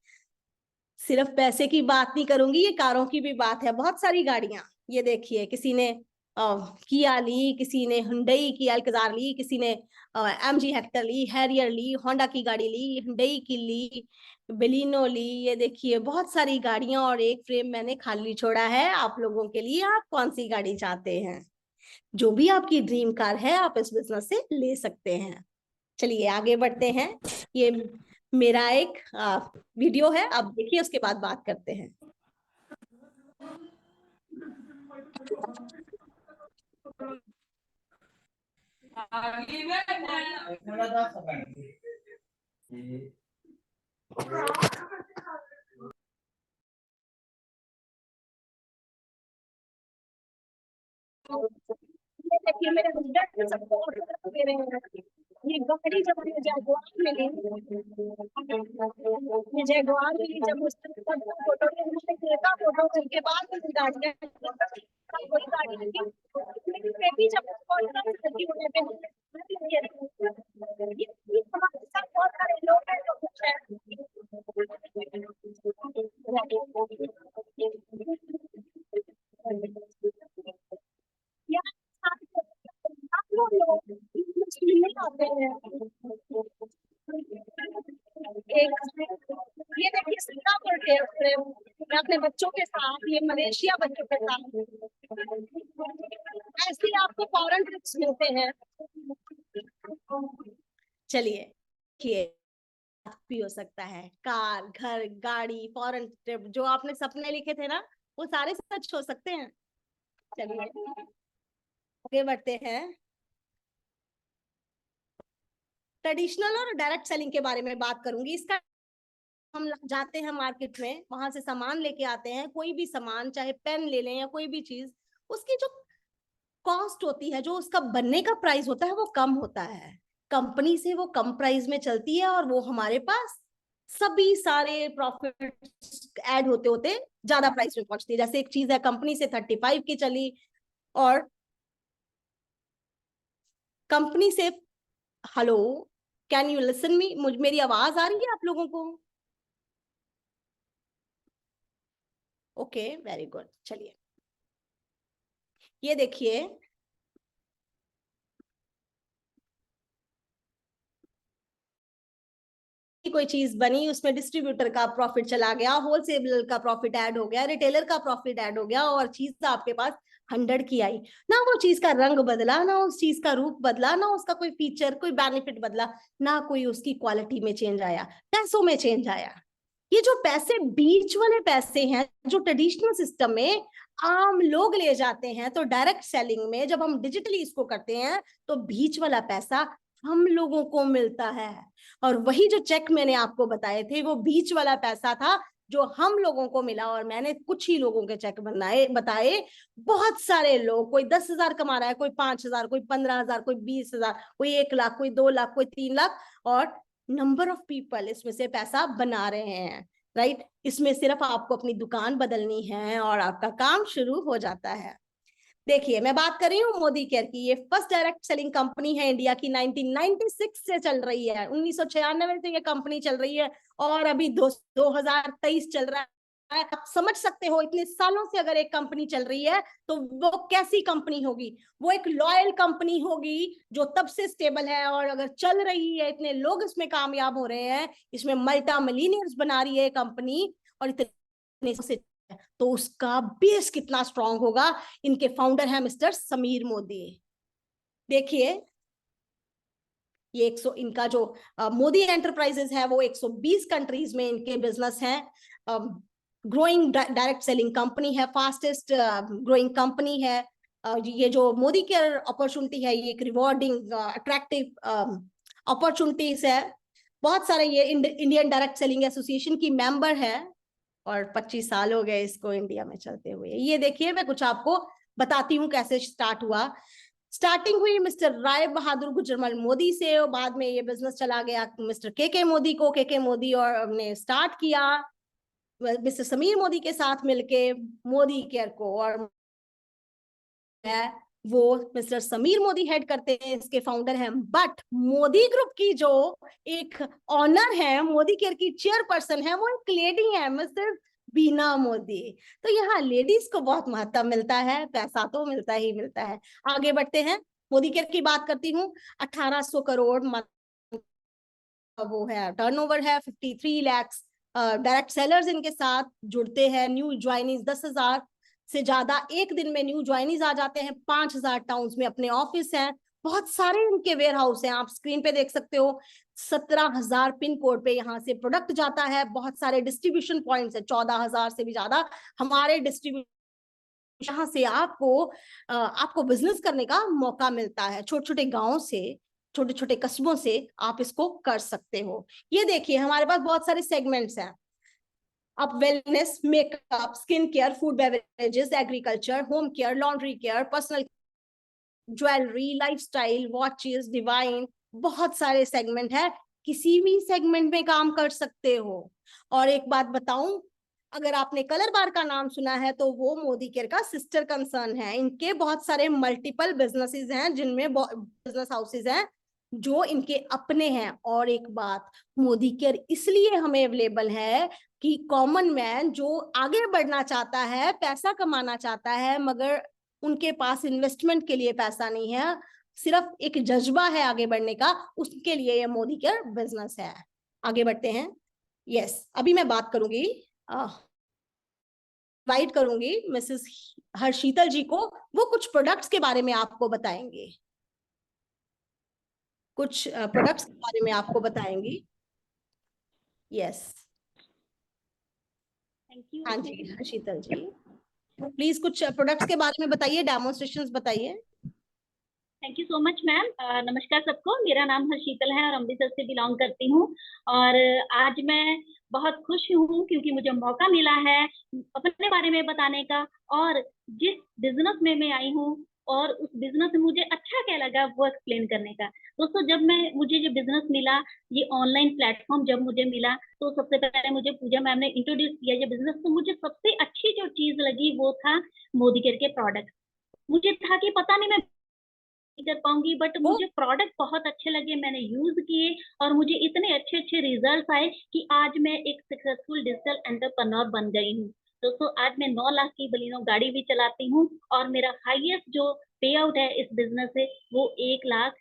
S1: सिर्फ पैसे की बात नहीं करूंगी, ये कारों की भी बात है। बहुत सारी गाड़ियां, ये देखिए किसी ने किया ली, किसी ने हुंडई की अल्कजार ली, किसी ने एमजी हेक्टर ली, हैरियर ली, होंडा की गाड़ी ली, हुंडई की ली, बेलिनो ली। ये देखिए बहुत सारी गाड़ियां और एक फ्रेम मैंने खाली छोड़ा है आप लोगों के लिए। आप कौन सी गाड़ी चाहते हैं? जो भी आपकी ड्रीम कार है आप इस बिजनेस से ले सकते हैं। चलिए आगे बढ़ते हैं। ये मेरा एक वीडियो है, आप देखिए, उसके बाद बात करते हैं। ये देखिए मेरे हस्बैंड सबको ऑर्डर दे रहे हैं। ये गाड़ी जब मुझे जगुआर मिली, ये जगुआर मिली, जब उसने फोटो देखा, फोटो के बाद मुझे गाड़ियां कोई गाड़ी नहीं, बेटी जब ऑर्डर करती हूँ ये हमारे साथ बहुत सारे लोग हैं जो कुछ है। ये देखिए सिंगापुर के मैं अपने बच्चों के साथ, ये मलेशिया बच्चों के साथ, ऐसे ही आपको फॉरेन ट्रिप्स मिलते हैं। चलिए देखिए भी हो सकता है, कार, घर, गाड़ी, फॉरेन ट्रिप, जो आपने सपने लिखे थे ना वो सारे सच हो सकते हैं। चलिए आगे बढ़ते हैं। ट्रेडिशनल और डायरेक्ट सेलिंग के बारे में बात करूंगी। इसका हम जाते हैं मार्केट में, वहां से सामान लेके आते हैं, कोई भी सामान, चाहे पेन ले लें या कोई भी चीज, उसकी जो कॉस्ट होती है, जो उसका बनने का प्राइस होता है वो कम होता है। कंपनी से वो कम प्राइस में चलती है और वो हमारे पास सभी सारे प्रॉफिट ऐड होते होते ज्यादा प्राइस में पहुंचती है। जैसे एक चीज है कंपनी से 35 की चली और कंपनी से, hello, can you listen me, मेरी आवाज आ रही है आप लोगों को? Okay, very good. चलिए ये देखिए, कोई चीज बनी, उसमें डिस्ट्रीब्यूटर का प्रॉफिट चला गया, होलसेलर का प्रॉफिट ऐड हो गया, रिटेलर का प्रॉफिट ऐड हो गया, और चीज आपके पास 100 की आई ना, वो चीज का रंग बदला ना, उस चीज का रूप बदला ना, उसका कोई फीचर, कोई बेनिफिट बदला ना, कोई उसकी क्वालिटी में चेंज आया, पैसों में चेंज आया। ये जो पैसे, बीच वाले पैसे हैं, जो ट्रेडिशनल सिस्टम में आम लोग ले जाते हैं, तो डायरेक्ट सेलिंग में जब हम डिजिटली इसको करते हैं तो बीच वाला पैसा हम लोगों को मिलता है। और वही जो चेक मैंने आपको बताए थे वो बीच वाला पैसा था जो हम लोगों को मिला। और मैंने कुछ ही लोगों के चेक बताए। बहुत सारे लोग, कोई 10,000 कमा रहा है, कोई 5,000, कोई 15,000, कोई 20,000, कोई 1 लाख, कोई 2 लाख, कोई 3 लाख, और नंबर ऑफ पीपल इसमें से पैसा बना रहे हैं। राइट, इसमें सिर्फ आपको अपनी दुकान बदलनी है और आपका काम शुरू हो जाता है। देखिए मैं बात कर रही हूँ मोदी केयर की। ये फर्स्ट डायरेक्ट सेलिंग कंपनी है इंडिया की, 1996 से चल रही है, 1996 से ये कंपनी चल रही है, और अभी 2023 चल रहा है। आप समझ सकते हो इतने सालों से अगर एक कंपनी चल रही है तो वो कैसी कंपनी होगी। वो एक लॉयल कंपनी होगी जो तब से स्टेबल है, और अगर चल रही है, इतने लोग इसमें कामयाब हो रहे हैं, इसमें मल्टा मिलियनियर्स बना रही है कंपनी, और इतने से, तो उसका बेस कितना स्ट्रांग होगा। इनके फाउंडर है मिस्टर समीर मोदी। देखिए ये 100, इनका जो मोदी एंटरप्राइजेस है वो 120 कंट्रीज में इनके बिजनेस हैं। ग्रोइंग डायरेक्ट सेलिंग कंपनी है, फास्टेस्ट ग्रोइंग कंपनी है। ये जो मोदी केयर अपॉर्चुनिटी है, ये एक रिवॉर्डिंग अट्रैक्टिव अपॉर्चुनिटीज है। बहुत सारे, ये इंडियन डायरेक्ट सेलिंग एसोसिएशन की मेंबर है, और 25 साल हो गए इसको इंडिया में चलते हुए। ये देखिए मैं कुछ आपको बताती हूँ कैसे स्टार्ट हुआ। स्टार्टिंग हुई मिस्टर राय बहादुर गुजरमल मोदी से, और बाद में ये बिजनेस चला गया मिस्टर के मोदी को। के मोदी और ने स्टार्ट किया मिस्टर समीर मोदी के साथ मिलके मोदी केयर को, और है वो मिस्टर समीर मोदी हेड करते हैं, इसके फाउंडर हैं। बट मोदी ग्रुप की जो एक ऑनर है, मोदी केयर की चेयरपर्सन है, वो एक लेडी है, मिस्टर बीना मोदी। तो यहाँ लेडीज को बहुत महत्व मिलता है, पैसा तो मिलता ही मिलता है। आगे बढ़ते हैं, मोदी केयर की बात करती हूँ। 1800 करोड़ वो है टर्नओवर है, 53 लाख डायरेक्ट सेलर्स इनके साथ जुड़ते हैं। न्यू ज्वाइनीज 10,000 से ज्यादा एक दिन में न्यू ज्वाइनीज आ जाते हैं। 5,000 टाउन्स में अपने ऑफिस हैं, बहुत सारे इनके वेयर हाउस हैं, आप स्क्रीन पे देख सकते हो। 17,000 पिन कोड पे यहाँ से प्रोडक्ट जाता है। बहुत सारे डिस्ट्रीब्यूशन पॉइंट्स है, 14,000 से भी ज्यादा हमारे डिस्ट्रीब्यूशन, यहाँ से आपको बिजनेस करने का मौका मिलता है। छोटे छोटे गांव से, छोटे छोटे कस्बों से आप इसको कर सकते हो। ये देखिए हमारे पास बहुत सारे सेगमेंट्स हैं। अब wellness, makeup, skin care, food beverages, agriculture, home care, laundry care, personal jewellery, lifestyle, watches, divine, बहुत सारे सेगमेंट है। किसी भी सेगमेंट में काम कर सकते हो। और एक बात बताऊं, अगर आपने कलर बार का नाम सुना है तो वो मोदी केयर का सिस्टर कंसर्न है। इनके बहुत सारे मल्टीपल बिजनेसेस हैं, जिनमें बिजनेस हाउसेस हैं जो इनके अपने हैं। और एक बात, मोदी केयर इसलिए हमें अवेलेबल है कि कॉमन मैन जो आगे बढ़ना चाहता है, पैसा कमाना चाहता है, मगर उनके पास इन्वेस्टमेंट के लिए पैसा नहीं है, सिर्फ एक जज्बा है आगे बढ़ने का, उसके लिए ये मोदी केयर बिजनेस है। आगे बढ़ते हैं। यस, अभी मैं बात करूंगी, इनवाइट करूंगी मिसेस हर्षीतल जी को। वो कुछ प्रोडक्ट्स के बारे में आपको बताएंगे, कुछ प्रोडक्ट्स के बारे में आपको बताएंगी। Yes,
S2: thank you.
S1: हाँ जी हर्षीतल जी, प्लीज कुछ प्रोडक्ट्स के बारे में बताइए, डेमोन्स्ट्रेशंस बताइए।
S2: Thank you so much ma'am. नमस्कार सबको, मेरा नाम हर्षीतल है और अमृतसर से बिलोंग करती हूँ। और आज मैं बहुत खुश हूँ क्योंकि मुझे मौका मिला है अपने बारे में बताने का, और जिस बिजनेस में मैं आई हूँ और उस बिजनेस में मुझे अच्छा क्या लगा वो एक्सप्लेन करने का। दोस्तों, जब मुझे जो बिजनेस मिला, ये ऑनलाइन प्लेटफॉर्म जब मुझे मिला, तो सबसे पहले मुझे पूजा मैम ने इंट्रोड्यूस किया ये बिजनेस, तो मुझे सबसे अच्छी जो चीज लगी वो था मोदी केयर के प्रोडक्ट। मुझे था कि पता नहीं मैं कर पाऊंगी, बट मुझे प्रोडक्ट बहुत अच्छे लगे, मैंने यूज किए और मुझे इतने अच्छे अच्छे रिजल्ट आए कि आज मैं एक सक्सेसफुल डिजिटल एंटरप्रेन्योर बन गई हूँ। दोस्तों, आज मैं 9 लाख की बलिनो गाड़ी भी चलाती हूँ और मेरा हाईएस्ट जो पे आउट है इस बिजनेस से वो 1 लाख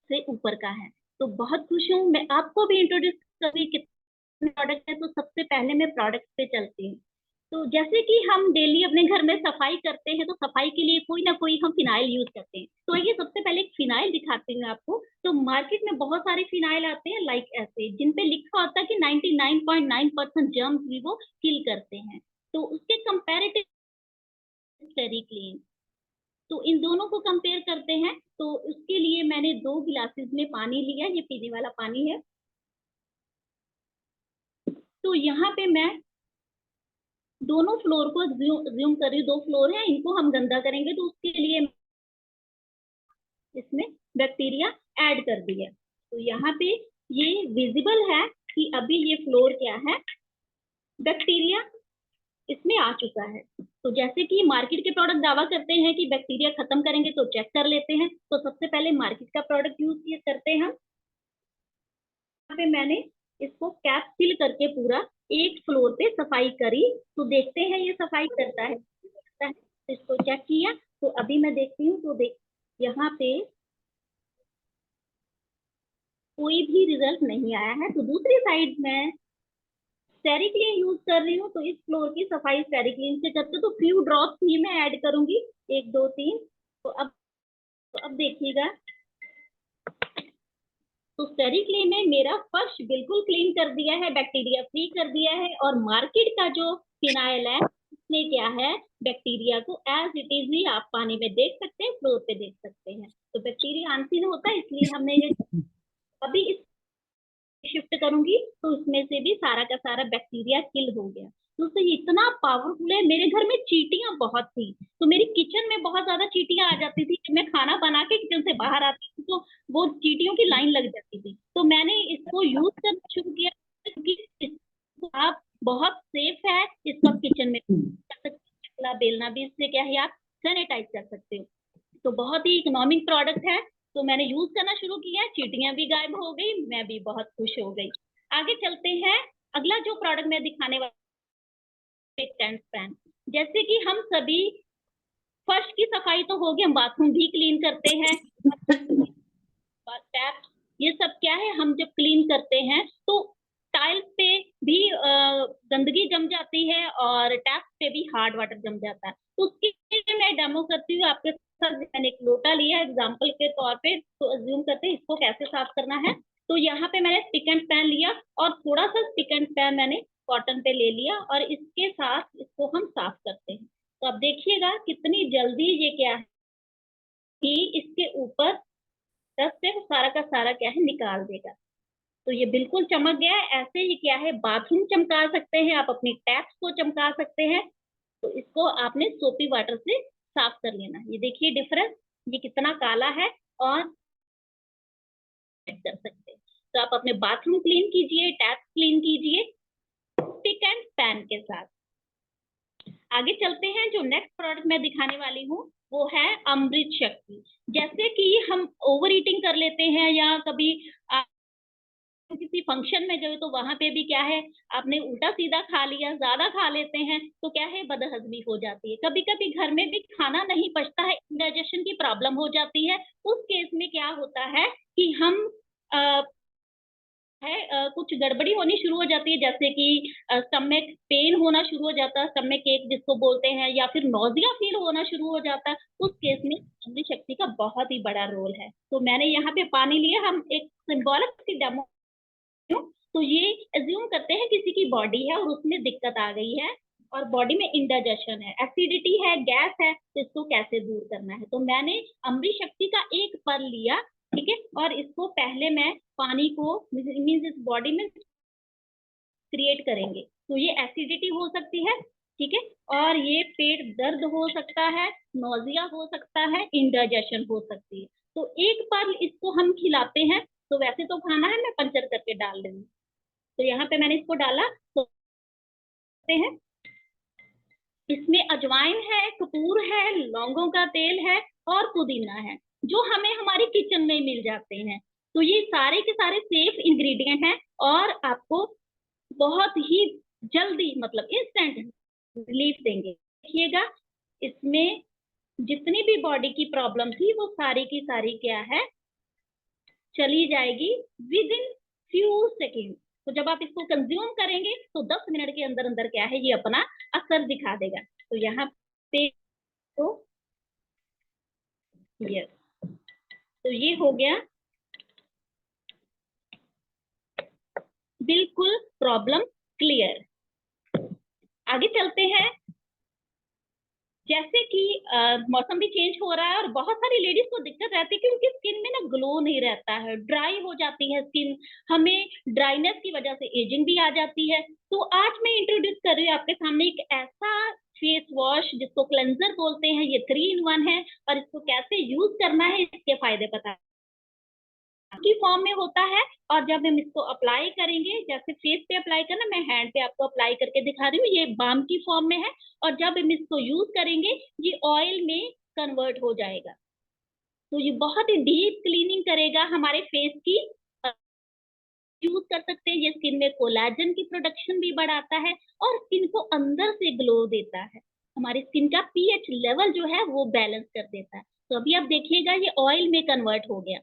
S2: से ऊपर का है। तो बहुत खुश हूँ। मैं आपको भी इंट्रोड्यूस करूँ कितने प्रोडक्ट है, तो सबसे पहले मैं प्रोडक्ट पे चलती हूँ। तो जैसे कि हम डेली अपने घर में सफाई करते हैं, तो सफाई के लिए कोई ना कोई हम फिनाइल यूज करते हैं। तो ये सबसे पहले एक फिनाइल दिखाती हूँ आपको। तो मार्केट में बहुत सारे फिनाइल आते हैं लाइक ऐसे, जिन पे लिखा होता है कि 99.9% जर्म्स भी वो किल करते हैं। तो उसके कंपैरेटिव वेरी क्लीन। तो इन दोनों को कंपेयर करते हैं। तो उसके लिए मैंने 2 गिलासेस में पानी लिया, ये पीने वाला पानी है। तो यहाँ पे मैं दोनों फ्लोर को ज्यूम कर रही हूँ, 2 फ्लोर है, इनको हम गंदा करेंगे, तो उसके लिए इसमें बैक्टीरिया ऐड कर दिया। तो यहाँ पे ये विजिबल है कि अभी ये फ्लोर क्या है, बैक्टीरिया इसमें आ चुका है। तो जैसे कि मार्केट के प्रोडक्ट दावा करते हैं कि बैक्टीरिया खत्म करेंगे, तो चेक कर लेते हैं। तो सबसे पहले मार्केट का प्रोडक्ट यूज करते हैं हम। यहाँ पे मैंने इसको कैप फिल करके पूरा एक फ्लोर पे सफाई करी। तो देखते हैं ये सफाई करता है। तो इसको चेक किया, तो अभी मैं देखती हूँ। तो देख, यहाँ पे कोई भी रिजल्ट नहीं आया है। तो दूसरी साइड में स्टेरिक्लीन यूज कर रही हूँ। तो इस फ्लोर की सफाई स्टेरिक्लीन से करते, तो फ्यू ड्रॉप्स ही मैं ऐड करूंगी, 1 2 3। तो अब देखिएगा, तो स्टेरिक्लीन ने मेरा फर्श बिल्कुल क्लीन कर दिया है, बैक्टीरिया फ्री कर दिया है। और मार्केट का जो फिनाइल है उसने क्या है, बैक्टीरिया को एज इट इज ही आप पानी में देख सकते हैं, फ्लोर पे देख सकते हैं। तो बैक्टीरिया आंसर होता है, इसलिए हमने ये अभी इस शिफ्ट करूंगी तो उसमें से भी सारा का सारा बैक्टीरिया किल हो गया। तो इतना पावरफुल है। मेरे घर में चींटियां बहुत थी, तो मेरी किचन में बहुत ज्यादा चींटियां आ जाती थी। मैं खाना बना के किचन से बाहर आती थी तो वो चींटियों की लाइन लग जाती थी। तो मैंने इसको यूज करना शुरू किया क्योंकि आप बहुत सेफ है, इसको किचन में कर सकते हैं, बेलना भी इससे क्या है, आप सैनिटाइज कर सकते हो। तो बहुत ही इकोनॉमिक प्रोडक्ट है। तो मैंने यूज करना शुरू किया, चींटियां भी गायब हो गई, मैं भी बहुत खुश हो गई। आगे चलते हैं। अगला जो प्रोडक्ट मैं दिखाने वाली पिक पैन। जैसे कि हम सभी फर्श की सफाई तो होगी, हम बाथरूम भी क्लीन करते हैं, टैप, ये सब क्या है, हम जब क्लीन करते हैं तो टाइल्स पे भी गंदगी जम जाती है और टैप पे भी हार्ड वाटर जम जाता है। तो उसके लिए मैं डेमो करती हूँ आपके साथ। मैंने एक लोटा लिया एग्जांपल के तौर पे, तो अज्यूम करते हैं इसको कैसे साफ करना है। तो यहाँ पे मैंने स्टिक एंड पैन लिया और थोड़ा सा स्टिक एंड पैन मैंने कॉटन पे ले लिया और इसके साथ इसको हम साफ करते हैं। तो अब देखिएगा कितनी जल्दी ये क्या है कि इसके ऊपर दस से सारा का सारा क्या है निकाल देगा। तो ये बिल्कुल चमक गया है। ऐसे ही क्या है बाथरूम चमका सकते हैं आप, अपनी टैप्स को चमका सकते हैं। तो इसको आपने सोपी वाटर से साफ कर लेना। ये देखिए डिफरेंस, ये कितना काला है और कर सकते हैं। तो आप अपने बाथरूम क्लीन कीजिए, टैप्स क्लीन कीजिए स्टिक एंड पैन के साथ। आगे चलते हैं। जो नेक्स्ट प्रोडक्ट मैं दिखाने वाली हूँ वो है अमृत शक्ति। जैसे कि हम ओवर ईटिंग कर लेते हैं या कभी किसी फंक्शन में गए तो वहां पे भी क्या है आपने उल्टा सीधा खा लिया, ज्यादा खा लेते हैं तो क्या है बदहजमी हो जाती है। कभी कभी घर में भी खाना नहीं पचता है, इंडाइजेशन की प्रॉब्लम हो जाती है। उस केस में क्या होता है कि हम कुछ गड़बड़ी होनी शुरू हो जाती है, जैसे कि स्टमक पेन होना शुरू हो जाता है, स्टमक एक जिसको बोलते हैं, या फिर नोजिया फील होना शुरू हो जाता है। उस केस में अमृत शक्ति का बहुत ही बड़ा रोल है। तो मैंने यहाँ पे पानी लिया, हम एक सिंबॉलिक सी डेमो। तो ये एज्यूम करते हैं किसी की बॉडी है और उसमें दिक्कत आ गई है और बॉडी में इंडाइजेशन है, एसिडिटी है, गैस है, तो इसको कैसे दूर करना है। तो मैंने अमृत शक्ति का एक पर लिया, ठीक है, और इसको पहले मैं पानी को मीन्स इस बॉडी में क्रिएट करेंगे। तो ये एसिडिटी हो सकती है, ठीक है, और ये पेट दर्द हो सकता है, नोजिया हो सकता है, इंडाइजेशन हो सकती है। तो एक बार इसको हम खिलाते हैं। तो वैसे तो खाना है, मैं पंचर करके डाल रही हूँ। तो यहाँ पे मैंने इसको डाला। तो हैं इसमें अजवाइन है, कपूर है, लौंगों का तेल है और पुदीना है, जो हमें हमारे किचन में मिल जाते हैं। तो ये सारे के सारे सेफ इंग्रेडिएंट हैं और आपको बहुत ही जल्दी मतलब इंस्टेंट रिलीफ देंगे। देखिएगा इसमें जितनी भी बॉडी की प्रॉब्लम थी वो सारी की सारी क्या है चली जाएगी विद इन फ्यू सेकेंड। तो जब आप इसको कंज्यूम करेंगे तो 10 मिनट के अंदर अंदर क्या है ये अपना असर दिखा देगा। तो यहाँ पे तो यस, तो ये हो गया बिल्कुल प्रॉब्लम क्लियर। आगे चलते हैं। जैसे कि मौसम भी चेंज हो रहा है और बहुत सारी लेडीज को दिक्कत रहती है कि उनकी स्किन में ना ग्लो नहीं रहता है, ड्राई हो जाती है स्किन। हमें ड्राइनेस की वजह से एजिंग भी आ जाती है। तो आज मैं इंट्रोड्यूस कर रही हूँ आपके सामने एक ऐसा फेस वॉश जिसको क्लेंजर बोलते हैं। ये 3 in 1 है और इसको कैसे यूज करना है इसके फायदे पता की फॉर्म में होता है। और जब हम इसको अप्लाई करेंगे, जैसे फेस पे अप्लाई करना, मैं हैंड पे आपको अप्लाई करके दिखा रही हूँ, ये बाम की फॉर्म में है। और जब हम इसको यूज करेंगे ये ऑयल में कन्वर्ट हो जाएगा। तो ये बहुत ही डीप क्लीनिंग करेगा हमारे फेस की। यूज कर सकते हैं, ये स्किन में कोलेजन की प्रोडक्शन भी बढ़ाता है और स्किन को अंदर से ग्लो देता है। हमारी स्किन का पीएच लेवल जो है वो बैलेंस कर देता है। तो अभी आप देखिएगा ये ऑयल में कन्वर्ट हो गया।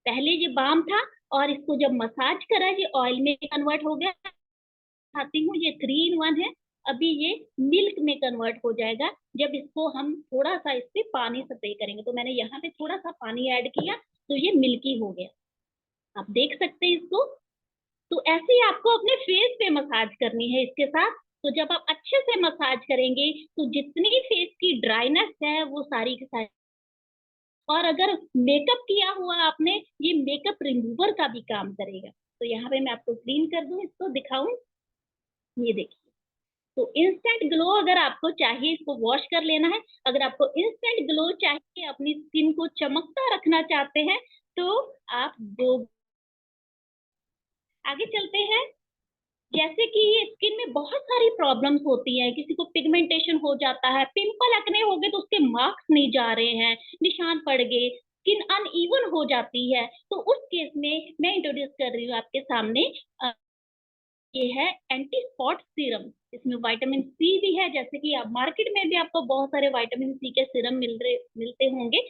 S2: पहले ये बाम था और इसको जब मसाज करा ये ऑयल में कन्वर्ट हो गया। खाती हूँ ये 3 in 1 है। अभी ये मिल्क में कन्वर्ट हो जाएगा जब इसको हम थोड़ा सा इस पे पानी स्प्रे करेंगे। तो मैंने यहाँ पे थोड़ा सा पानी ऐड किया तो ये मिल्की हो गया, आप देख सकते हैं इसको। तो ऐसे ही आपको अपने फेस पे मसाज करनी है इसके साथ। तो जब आप अच्छे से मसाज करेंगे तो जितनी फेस की ड्राइनेस है वो सारी की सारी, और अगर मेकअप किया हुआ आपने, ये मेकअप रिमूवर का भी काम करेगा। तो यहाँ पे मैं आपको क्लीन कर दूं, इसको दिखाऊं, ये देखिए। तो इंस्टेंट ग्लो अगर आपको चाहिए इसको वॉश कर लेना है। अगर आपको इंस्टेंट ग्लो चाहिए, अपनी स्किन को चमकता रखना चाहते हैं तो आप दो। आगे चलते हैं। जैसे कि ये स्किन में बहुत सारी प्रॉब्लम्स होती हैं, किसी को पिगमेंटेशन हो जाता है, पिंपल एक्ने हो गए तो उसके मार्क्स नहीं जा रहे हैं, निशान पड़ गए, स्किन अनइवन हो जाती है। तो उस केस में मैं इंट्रोड्यूस कर रही हूँ आपके सामने ये है एंटी स्पॉट सीरम। इसमें विटामिन सी भी है, जैसे कि आप मार्केट में भी आपको बहुत सारे विटामिन सी के सीरम मिलते होंगे।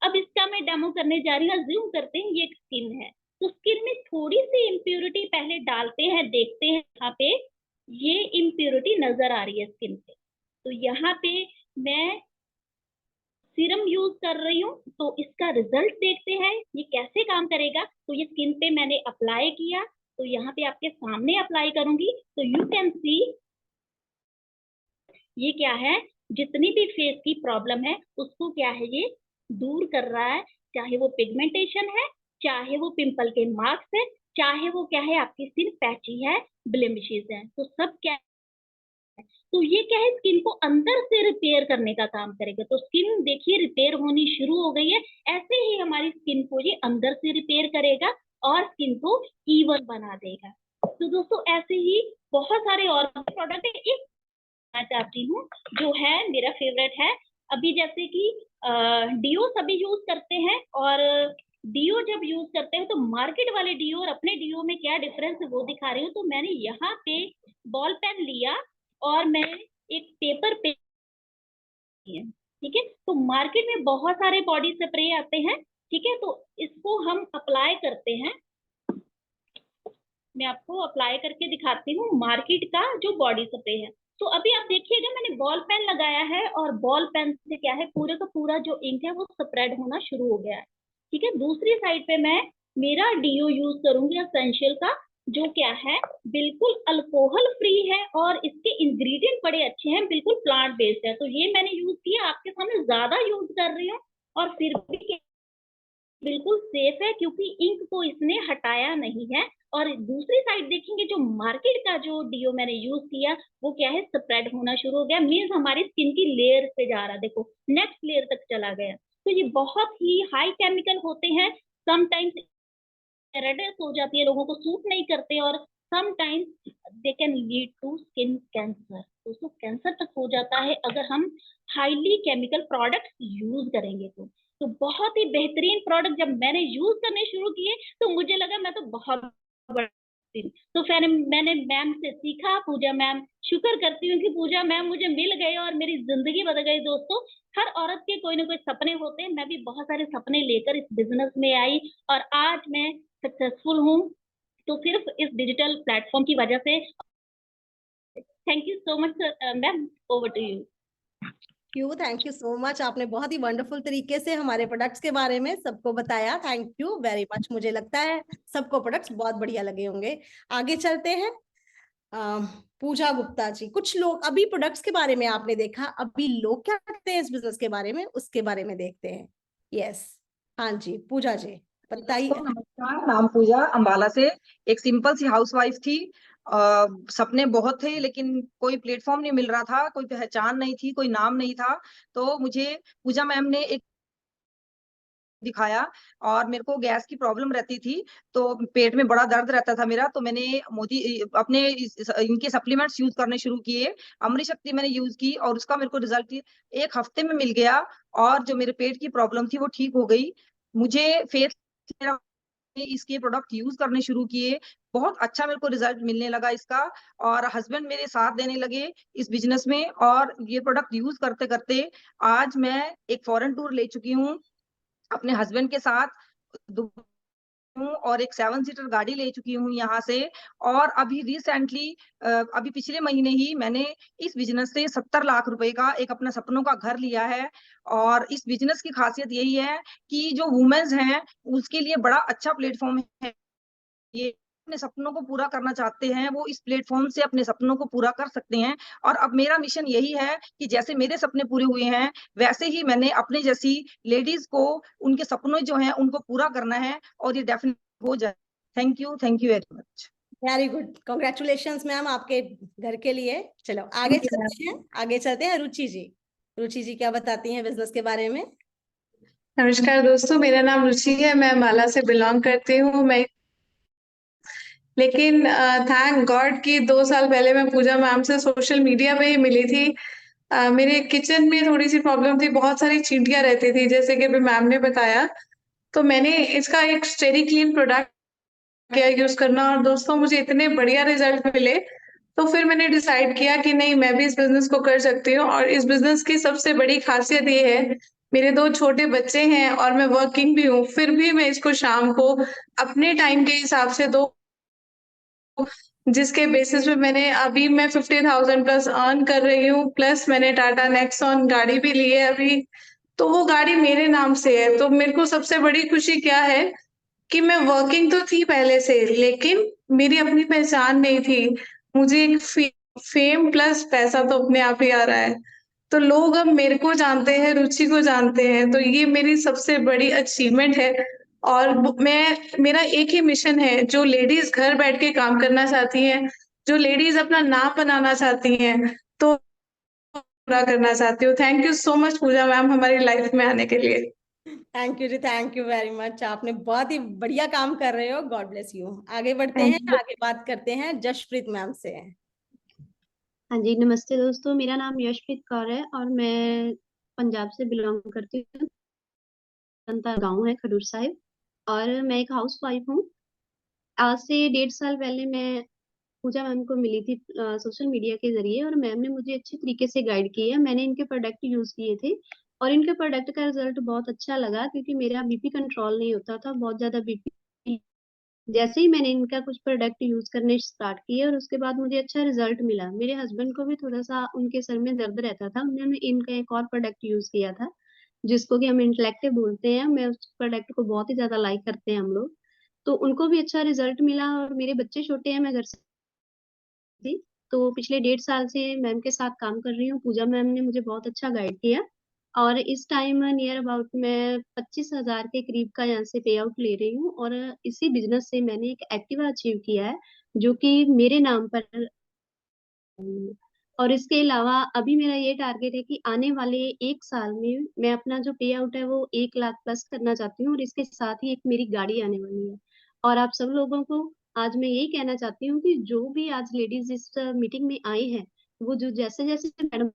S2: अब इसका मैं डेमो करने जा रही हूँ। अज्यूम करते हैं ये एक स्किन है, तो स्किन में थोड़ी सी इम्प्योरिटी पहले डालते हैं, देखते हैं यहाँ पे ये इम्प्योरिटी नजर आ रही है स्किन पे, तो यहाँ पे मैं सीरम यूज कर रही हूँ। तो इसका रिजल्ट देखते हैं ये कैसे काम करेगा। तो ये स्किन पे मैंने अप्लाई किया, तो यहाँ पे आपके सामने अप्लाई करूंगी, तो यू कैन सी ये क्या है, जितनी भी फेस की प्रॉब्लम है उसको क्या है ये दूर कर रहा है। चाहे वो पिगमेंटेशन है, चाहे वो पिंपल के मार्क्स है, चाहे वो क्या है आपकी स्किन पैची है, ब्लेमिशेस है, तो सब क्या, तो ये क्या है स्किन को अंदर से रिपेयर करने का काम करेगा। तो स्किन देखिए रिपेयर होनी शुरू हो गई है। ऐसे ही हमारी स्किन को ये अंदर से रिपेयर करेगा और स्किन को इवन बना देगा। तो दोस्तों ऐसे ही बहुत सारे और प्रोडक्ट है। एक मैं चाहती हूँ जो है मेरा फेवरेट है, अभी जैसे कि डीओ सभी यूज करते हैं, और डीओ जब यूज करते हैं तो मार्केट वाले डीओ और अपने डीओ में क्या डिफरेंस है वो दिखा रही हूँ। तो मैंने यहाँ पे बॉल पेन लिया और मैं एक पेपर पे, ठीक है, तो मार्केट में बहुत सारे बॉडी स्प्रे आते हैं, ठीक है, तो इसको हम अप्लाई करते हैं। मैं आपको अप्लाई करके दिखाती हूँ मार्केट का जो बॉडी स्प्रे है। तो अभी आप देखिएगा मैंने बॉल पेन लगाया है, और बॉल पेन से क्या है पूरे का पूरा जो इंक है वो स्प्रेड होना शुरू हो गया है, ठीक है। दूसरी साइड पे मैं मेरा डीओ यूज करूंगी एसेंशियल का, जो क्या है बिल्कुल अल्कोहल फ्री है, और इसके इंग्रेडिएंट बड़े अच्छे हैं, बिल्कुल प्लांट बेस्ड है। तो ये मैंने यूज किया, आपके सामने ज्यादा यूज कर रही हूँ, और फिर भी बिल्कुल सेफ है क्योंकि इंक को इसने हटाया नहीं है। और दूसरी साइड देखेंगे जो मार्केट का जो डीओ मैंने यूज किया वो क्या है स्प्रेड होना शुरू हो गया, मीन्स हमारी स्किन की लेयर पे जा रहा है, देखो नेक्स्ट लेयर तक चला गया। तो ये बहुत ही हाई केमिकल होते हैं, समटाइम्स रेडनेस हो जाती है, लोगों को सूट नहीं करते, और sometimes they can lead to skin cancer. दोस्तों कैंसर तक हो जाता है अगर हम हाईली केमिकल प्रोडक्ट्स यूज करेंगे तो बहुत ही बेहतरीन प्रोडक्ट जब मैंने यूज करने शुरू किए तो मुझे लगा मैं तो बहुत बड़ा, तो फिर मैंने मैम से सीखा, पूजा मैम, शुक्र करती हूँ कि पूजा मैम मुझे मिल गए और मेरी जिंदगी बदल गई। दोस्तों हर औरत के कोई ना कोई सपने होते हैं, मैं भी बहुत सारे सपने लेकर इस बिजनेस में आई, और आज मैं सक्सेसफुल हूँ, तो सिर्फ इस डिजिटल प्लेटफॉर्म की वजह से। Thank you so much ma'am, over to you.
S1: Thank you so much, आपने बहुत ही वंडरफुल तरीके से हमारे प्रोडक्ट्स के बारे में सबको बताया। Thank you very much. मुझे लगता है सबको प्रोडक्ट्स बहुत बढ़िया लगे होंगे। आगे चलते हैं। पूजा गुप्ता जी, कुछ लोग अभी प्रोडक्ट्स के बारे में आपने देखा, अभी लोग क्या करते हैं इस बिजनेस के बारे में, उसके बारे में देखते हैं। यस, हाँ जी पूजा जी बताइए।
S3: दोस्तों नमस्कार, नाम पूजा, अंबाला से। एक सिंपल सी हाउसवाइफ थी। सपने बहुत थे लेकिन कोई प्लेटफॉर्म नहीं मिल रहा था, कोई पहचान नहीं थी, कोई नाम नहीं था। तो मुझे पूजा मैम ने एक दिखाया, और मेरे को गैस की प्रॉब्लम रहती थी, तो पेट में बड़ा दर्द रहता था मेरा। तो मैंने अपने इनके सप्लीमेंट्स यूज करने शुरू किए। अमृत शक्ति मैंने यूज की और उसका मेरे को रिजल्ट 1 हफ्ते में मिल गया, और जो मेरे पेट की प्रॉब्लम थी वो ठीक हो गई। मुझे फेथ इसके प्रोडक्ट यूज करने शुरू किए, बहुत अच्छा मेरे को रिजल्ट मिलने लगा इसका, और हस्बैंड मेरे साथ देने लगे इस बिजनेस में। और ये प्रोडक्ट यूज करते करते आज मैं एक फॉरेन टूर ले चुकी हूँ अपने हस्बैंड के साथ, हूँ, और एक 7 सीटर गाड़ी ले चुकी हूँ यहाँ से। और अभी रिसेंटली अभी पिछले महीने ही मैंने इस बिजनेस से 70 लाख रुपए का एक अपना सपनों का घर लिया है। और इस बिजनेस की खासियत यही है कि जो वुमेन्स हैं उसके लिए बड़ा अच्छा प्लेटफॉर्म है ये। अपने सपनों को पूरा करना चाहते हैं वो इस प्लेटफॉर्म से अपने सपनों को पूरा कर सकते हैं। और अब मेरा मिशन यही है कि जैसे मेरे सपने पूरे हुए हैं वैसे ही मैंने अपने जैसी लेडीज को उनके सपनों जो हैं उनको पूरा करना है, और ये डेफिनेट हो जाए। Thank you very much.
S1: Very good, congratulations ma'am आपके घर के लिए। चलो आगे चलते हैं, आगे चलते हैं। रुचि जी, रुचि जी क्या बताती हैं बिजनेस के बारे में।
S4: नमस्कार दोस्तों, मेरा नाम रुचि है, मैं माला से बिलोंग करती हूँ। लेकिन थैंक गॉड कि 2 साल पहले मैं पूजा मैम से सोशल मीडिया पे ही मिली थी। मेरे किचन में थोड़ी सी प्रॉब्लम थी, बहुत सारी चींटियां रहती थी जैसे कि अभी मैम ने बताया। तो मैंने इसका एक स्टेरी क्लीन प्रोडक्ट किया यूज करना, और दोस्तों मुझे इतने बढ़िया रिजल्ट मिले, तो फिर मैंने डिसाइड किया कि नहीं, मैं भी इस बिजनेस को कर सकती हूँ। और इस बिजनेस की सबसे बड़ी खासियत ये है, मेरे 2 छोटे बच्चे हैं और मैं वर्किंग भी हूँ, फिर भी मैं इसको शाम को अपने टाइम के हिसाब से जिसके बेसिस पे मैं 50,000 प्लस अर्न कर रही हूँ, प्लस मैंने टाटा नेक्सॉन गाड़ी भी ली है अभी, तो वो गाड़ी मेरे नाम से है। तो मेरे को सबसे बड़ी खुशी क्या है कि मैं वर्किंग तो थी पहले से, लेकिन मेरी अपनी पहचान नहीं थी। मुझे एक फेम प्लस पैसा तो अपने आप ही आ रहा है, तो लोग अब मेरे को जानते हैं, रुचि को जानते हैं, तो ये मेरी सबसे बड़ी अचीवमेंट है। और मेरा एक ही मिशन है, जो लेडीज घर बैठ के काम करना चाहती हैं, जो लेडीज अपना नाम बनाना चाहती हैं, तो पूरा करना चाहती हूँ। Thank you so much Pooja ma'am हमारी लाइफ में आने के लिए।
S1: Thank you ji, thank you very much. आपने बहुत ही बढ़िया काम कर रहे हो, गॉड ब्लेस यू। आगे बढ़ते
S4: थैंक
S1: हैं,
S4: यू।
S1: आगे बात करते हैं जशप्रीत मैम से।
S5: हाँ जी, नमस्ते दोस्तों। मेरा नाम यशप्रीत कौर है और मैं पंजाब से बिलोंग करती हूँ। गांव है खडूर साहिब, और मैं एक हाउस वाइफ हूँ। आज से 1.5 साल पहले मैं पूजा मैम को मिली थी सोशल मीडिया के जरिए, और मैम ने मुझे अच्छे तरीके से गाइड किया। मैंने इनके प्रोडक्ट यूज किए थे और इनके प्रोडक्ट का रिजल्ट बहुत अच्छा लगा, क्योंकि मेरा बीपी कंट्रोल नहीं होता था, बहुत ज्यादा बीपी। जैसे ही मैंने इनका कुछ प्रोडक्ट यूज करने स्टार्ट किए और उसके बाद मुझे अच्छा रिजल्ट मिला। मेरे हस्बैंड को भी थोड़ा सा उनके सर में दर्द रहता था, उन्होंने इनका एक और प्रोडक्ट यूज किया था जिसको कि हम इंटेलेक्टिव बोलते हैं। मैं उस प्रोडक्ट को बहुत ही ज्यादा लाइक करते हैं हम लोग, तो उनको भी अच्छा रिजल्ट मिला। और मेरे बच्चे छोटे हैं, मैं घर से थी, तो पिछले 1.5 साल से मैम के साथ काम कर रही हूँ। पूजा मैम ने मुझे बहुत अच्छा गाइड किया, और इस टाइम नियर अबाउट मैं 25,000 के करीब का यहाँ से पे आउट ले रही हूँ। और इसी बिजनेस से मैंने एक एक्टिवा अचीव किया है, जो कि मेरे नाम पर। और इसके अलावा अभी मेरा ये टारगेट है कि आने वाले 1 साल में मैं अपना जो पे आउट है वो 1 लाख प्लस करना चाहती हूँ, और इसके साथ ही एक मेरी गाड़ी आने वाली है। और आप सब लोगों को आज मैं यही कहना चाहती हूँ कि जो भी आज लेडीज इस मीटिंग में आई हैं, वो जो जैसे जैसे मैडम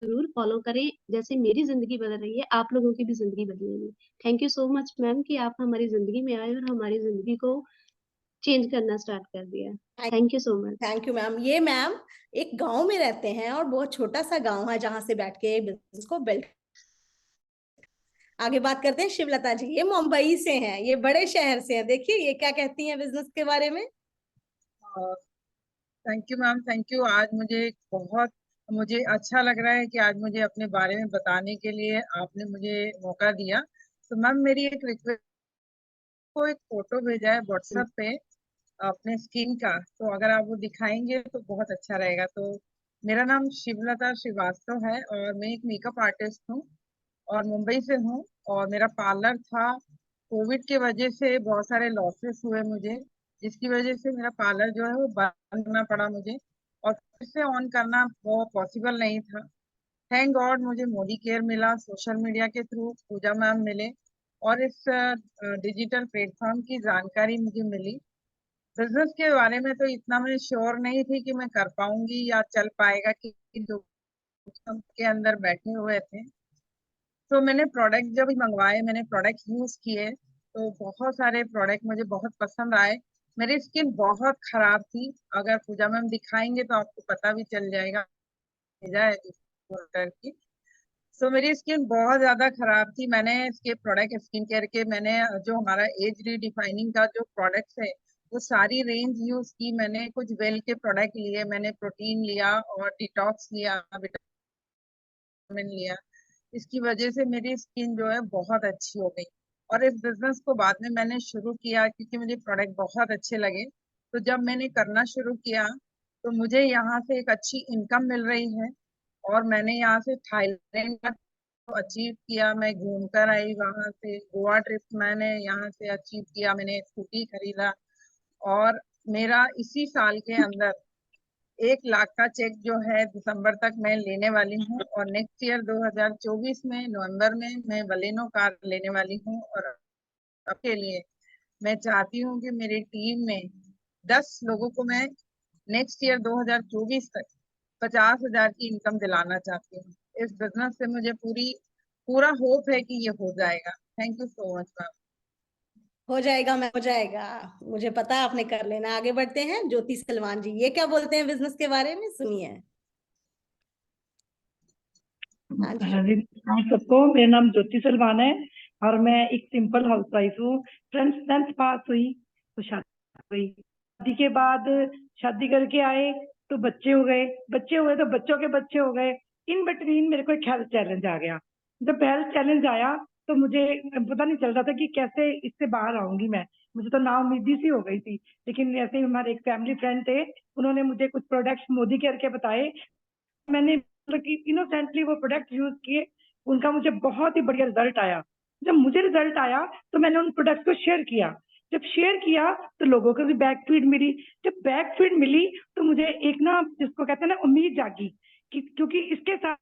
S5: जरूर फॉलो करें। जैसे मेरी जिंदगी बदल रही है, आप लोगों की भी जिंदगी बदलेगी। Thank you so much ma'am कि आप हमारी जिंदगी में आए और हमारी जिंदगी को चेंज करना स्टार्ट कर दिया। Thank you so much.
S1: Thank you ma'am. ये मैम एक गांव में रहते हैं, और बहुत छोटा सा गांव है जहां से बैठ के बिजनेस को बिल्ड। आगे बात करते हैं शिवलता जी। ये मुंबई से हैं, ये बड़े शहर से हैं। देखिए ये क्या कहती हैं बिजनेस के बारे में।
S6: Thank you ma'am, thank you. आज मुझे अच्छा लग रहा है कि आज मुझे अपने बारे में बताने के लिए आपने मुझे मौका दिया। तो मैम मेरी एक रिक्वेस्ट, को एक फोटो भेजा है व्हाट्सएप पे अपने स्किन का, तो अगर आप वो दिखाएंगे तो बहुत अच्छा रहेगा। तो मेरा नाम शिवलता श्रीवास्तव है और मैं एक मेकअप आर्टिस्ट हूँ और मुंबई से हूँ। और मेरा पार्लर था, कोविड के वजह से बहुत सारे लॉसेस हुए मुझे, जिसकी वजह से मेरा पार्लर जो है वो बंद करना पड़ा मुझे, और फिर से ऑन करना वो पॉसिबल नहीं था। थैंक गॉड मुझे मोदी केयर मिला, सोशल मीडिया के थ्रू पूजा मैम मिले, और इस डिजिटल प्लेटफॉर्म की जानकारी मुझे मिली। बिजनेस के बारे में तो इतना मैं श्योर नहीं थी कि मैं कर पाऊंगी या चल पाएगा, कि जो के अंदर बैठे हुए थे। तो मैंने प्रोडक्ट जब मंगवाए, मैंने प्रोडक्ट यूज किए, तो बहुत सारे प्रोडक्ट मुझे बहुत पसंद आए। मेरी स्किन बहुत खराब थी, अगर पूजा मैम दिखाएंगे तो आपको पता भी चल जाएगा भेजा है की। सो मेरी स्किन बहुत ज्यादा खराब थी। मैंने इसके प्रोडक्ट स्किन केयर के, मैंने जो हमारा एज रीडिफाइनिंग का जो प्रोडक्ट्स है वो सारी रेंज यूज की। मैंने कुछ वेल के प्रोडक्ट लिए, मैंने प्रोटीन लिया और डिटॉक्स लिया, विटामिन लिया। इसकी वजह से मेरी स्किन जो है बहुत अच्छी हो गई। और इस बिजनेस को बाद में मैंने शुरू किया क्योंकि मुझे प्रोडक्ट बहुत अच्छे लगे। तो जब मैंने करना शुरू किया तो मुझे यहाँ से एक अच्छी इनकम मिल रही है। और मैंने यहाँ से थाईलैंड का अचीव किया, मैं घूम कर आई वहां से। गोवा ट्रिप मैंने यहाँ से अचीव किया, मैंने स्कूटी खरीदा। और मेरा इसी साल के अंदर 1 लाख का चेक जो है दिसंबर तक मैं लेने वाली हूँ। और नेक्स्ट ईयर 2024 में नवंबर में मैं बलेनो कार लेने वाली हूँ। और आपके लिए मैं चाहती हूँ कि मेरी टीम में 10 लोगों को मैं नेक्स्ट ईयर 2024 तक 50,000 की इनकम दिलाना चाहती हूँ। इस बिजनेस से मुझे पूरा होप है कि ये हो जाएगा। Thank you so much ma'am.
S1: हो जाएगा मैं, हो जाएगा, मुझे पता है आपने कर लेना। आगे बढ़ते हैं, ज्योति सलमान जी, ये क्या बोलते हैं बिजनेस के बारे में, सुनिए। हाँ जी।
S7: हाँ जी, आप सबको, मेरा नाम ज्योति सलमान है और मैं एक सिंपल हाउस वाइफ हूँ। फ्रेंड्स 10th पास हुई तो शादी हुई, शादी के बाद शादी करके आए तो बच्चे हो गए, बच्चे हुए तो बच्चों के बच्चे हो गए। इन बिटवीन मेरे को एक हेल्थ चैलेंज आ गया। जब हेल्थ चैलेंज आया तो मुझे पता नहीं चल रहा था कि कैसे इससे बाहर आऊंगी मैं। मुझे तो नाउम्मीदी सी हो गई थी। लेकिन ऐसे ही हमारे एक फैमिली फ्रेंड थे, उन्होंने मुझे कुछ प्रोडक्ट्स मोदी केयर के बताए। मैंने मतलब कि इनोसेंटली वो प्रोडक्ट यूज किए, उनका मुझे बहुत ही बढ़िया रिजल्ट आया। जब मुझे रिजल्ट आया तो मैंने उन प्रोडक्ट्स को शेयर किया। जब शेयर किया तो लोगों को भी बैक फीड मिली। जब बैक फीड मिली तो मुझे एक ना, जिसको कहते हैं ना, उम्मीद जागी कि क्योंकि इसके साथ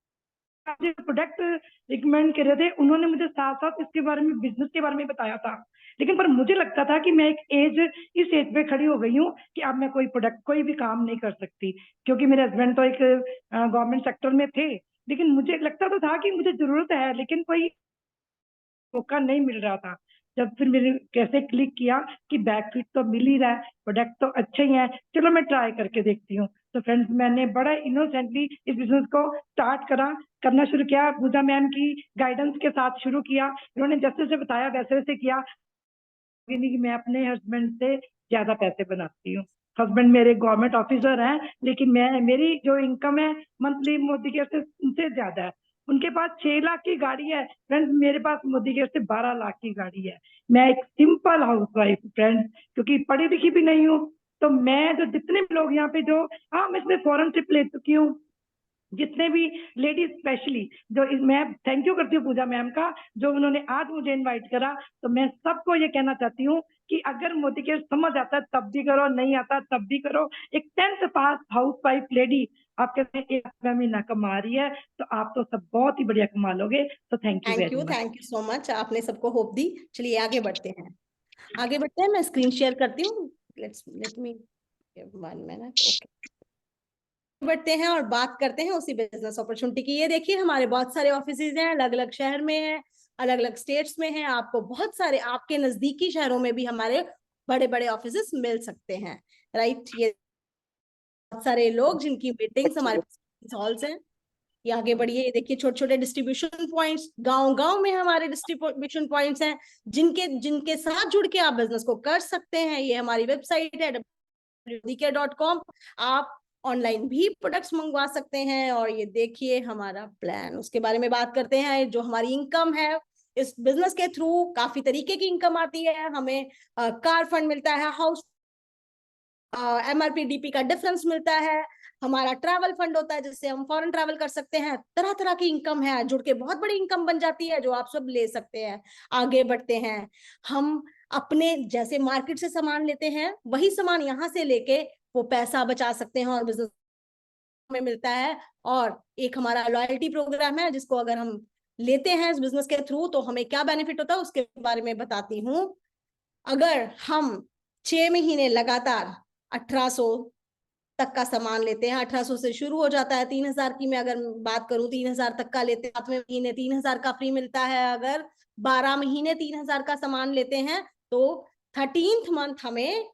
S7: जो प्रोडक्ट रिकमेंड कर रहे थे उन्होंने मुझे साथ साथ इसके बारे में, बिजनेस के बारे में बताया था। लेकिन पर मुझे लगता था कि मैं इस एज पे खड़ी हो गई हूँ कि अब मैं कोई प्रोडक्ट, कोई भी काम नहीं कर सकती, क्योंकि मेरे हस्बैंड तो एक गवर्नमेंट सेक्टर में थे। लेकिन मुझे लगता तो था कि मुझे जरूरत है, लेकिन कोई मौका नहीं मिल रहा था। जब फिर मैंने कैसे क्लिक किया कि बैक फिट तो मिल ही रहा है, प्रोडक्ट तो अच्छे ही हैं, चलो मैं ट्राई करके देखती हूँ। तो फ्रेंड्स, मैंने बड़ा इनोसेंटली इस बिजनेस को करना शुरू किया। पूजा मैम की गाइडेंस के साथ शुरू किया। उन्होंने जैसे जैसे बताया वैसे वैसे किया। ये नहीं कि मैं अपने हस्बैंड से ज्यादा पैसे बनाती हूँ। हस्बैंड मेरे गवर्नमेंट ऑफिसर हैं, लेकिन मेरी जो इनकम है मंथली मोदी केयर से उनसे ज्यादा है। उनके पास 6 लाख की गाड़ी है फ्रेंड्स, मेरे पास मोदी केयर से 12 लाख की गाड़ी है। मैं एक सिंपल हाउस वाइफ फ्रेंड्स, क्योंकि पढ़ी लिखी भी नहीं हूँ। तो मैं, जो जितने भी लोग यहाँ पे, जो, हाँ, मैं इसमें फॉरेन ट्रिप ले चुकी हूँ, जितने भी लेडीज स्पेशली, मैं थैंक यू करती हूँ पूजा मैम का, जो उन्होंने आज मुझे इनवाइट करा। तो मैं सबको ये कहना चाहती हूँ कि अगर मोदी केयर समझ आता है तब भी करो, नहीं आता तब भी करो। एक 10th पास हाउस वाइफ लेडी आप कहते हैं 1 महीना कमा रही है, तो आप तो सब बहुत ही बढ़िया कमा लोगे। तो thank you very much.
S1: Thank you so much, आपने सबको होप दी। चलिए आगे बढ़ते हैं, आगे बढ़ते हैं। मैं स्क्रीन शेयर करती हूँ, लेट मी 1 मिनट। ओके, बढ़ते हैं और बात करते हैं उसी बिजनेस अपॉर्चुनिटी की। ये देखिए, हमारे बहुत सारे ऑफिसेज हैं, अलग अलग शहर में हैं, अलग अलग स्टेट्स में हैं। आपको बहुत सारे, आपके नजदीकी शहरों में भी हमारे बड़े बड़े ऑफिसेज मिल सकते हैं, राइट। ये बहुत सारे लोग जिनकी मीटिंग्स हमारे हॉल्स हैं। ये आगे बढ़िए, ये देखिए छोटे छोटे डिस्ट्रीब्यूशन पॉइंट्स, गांव गांव में हमारे डिस्ट्रीब्यूशन पॉइंट्स हैं, जिनके जिनके साथ जुड़ के आप बिजनेस को कर सकते हैं। ये हमारी वेबसाइट है www.modicare.com। आप ऑनलाइन भी प्रोडक्ट्स मंगवा सकते हैं। और ये देखिए हमारा प्लान, उसके बारे में बात करते हैं। जो हमारी इनकम है, इस बिजनेस के थ्रू काफी तरीके की इनकम आती है। हमें कार फंड मिलता है, हाउस MRP-DP का डिफरेंस मिलता है, हमारा ट्रैवल फंड होता है जिससे हम फॉरेन ट्रैवल कर सकते हैं। तरह तरह की इनकम है, जुड़ के बहुत बड़ी इनकम बन जाती है, जो आप सब ले सकते हैं। आगे बढ़ते हैं, हम अपने जैसे मार्केट से सामान लेते हैं, वही सामान यहाँ से लेके वो पैसा बचा सकते हैं और बिजनेस में मिलता है। और एक हमारा लॉयल्टी प्रोग्राम है, जिसको अगर हम लेते हैं इस बिजनेस के थ्रू तो हमें क्या बेनिफिट होता है उसके बारे में बताती हूँ। अगर हम 6 महीने लगातार 1800 तक का सामान लेते हैं, 1800 से शुरू हो जाता है, 3000 की मैं अगर बात करूं, 3000 तक का लेते हैं, 7वें महीने 3000 का फ्री मिलता है। अगर 12 महीने 3000 का सामान लेते हैं तो 13th मंथ हमें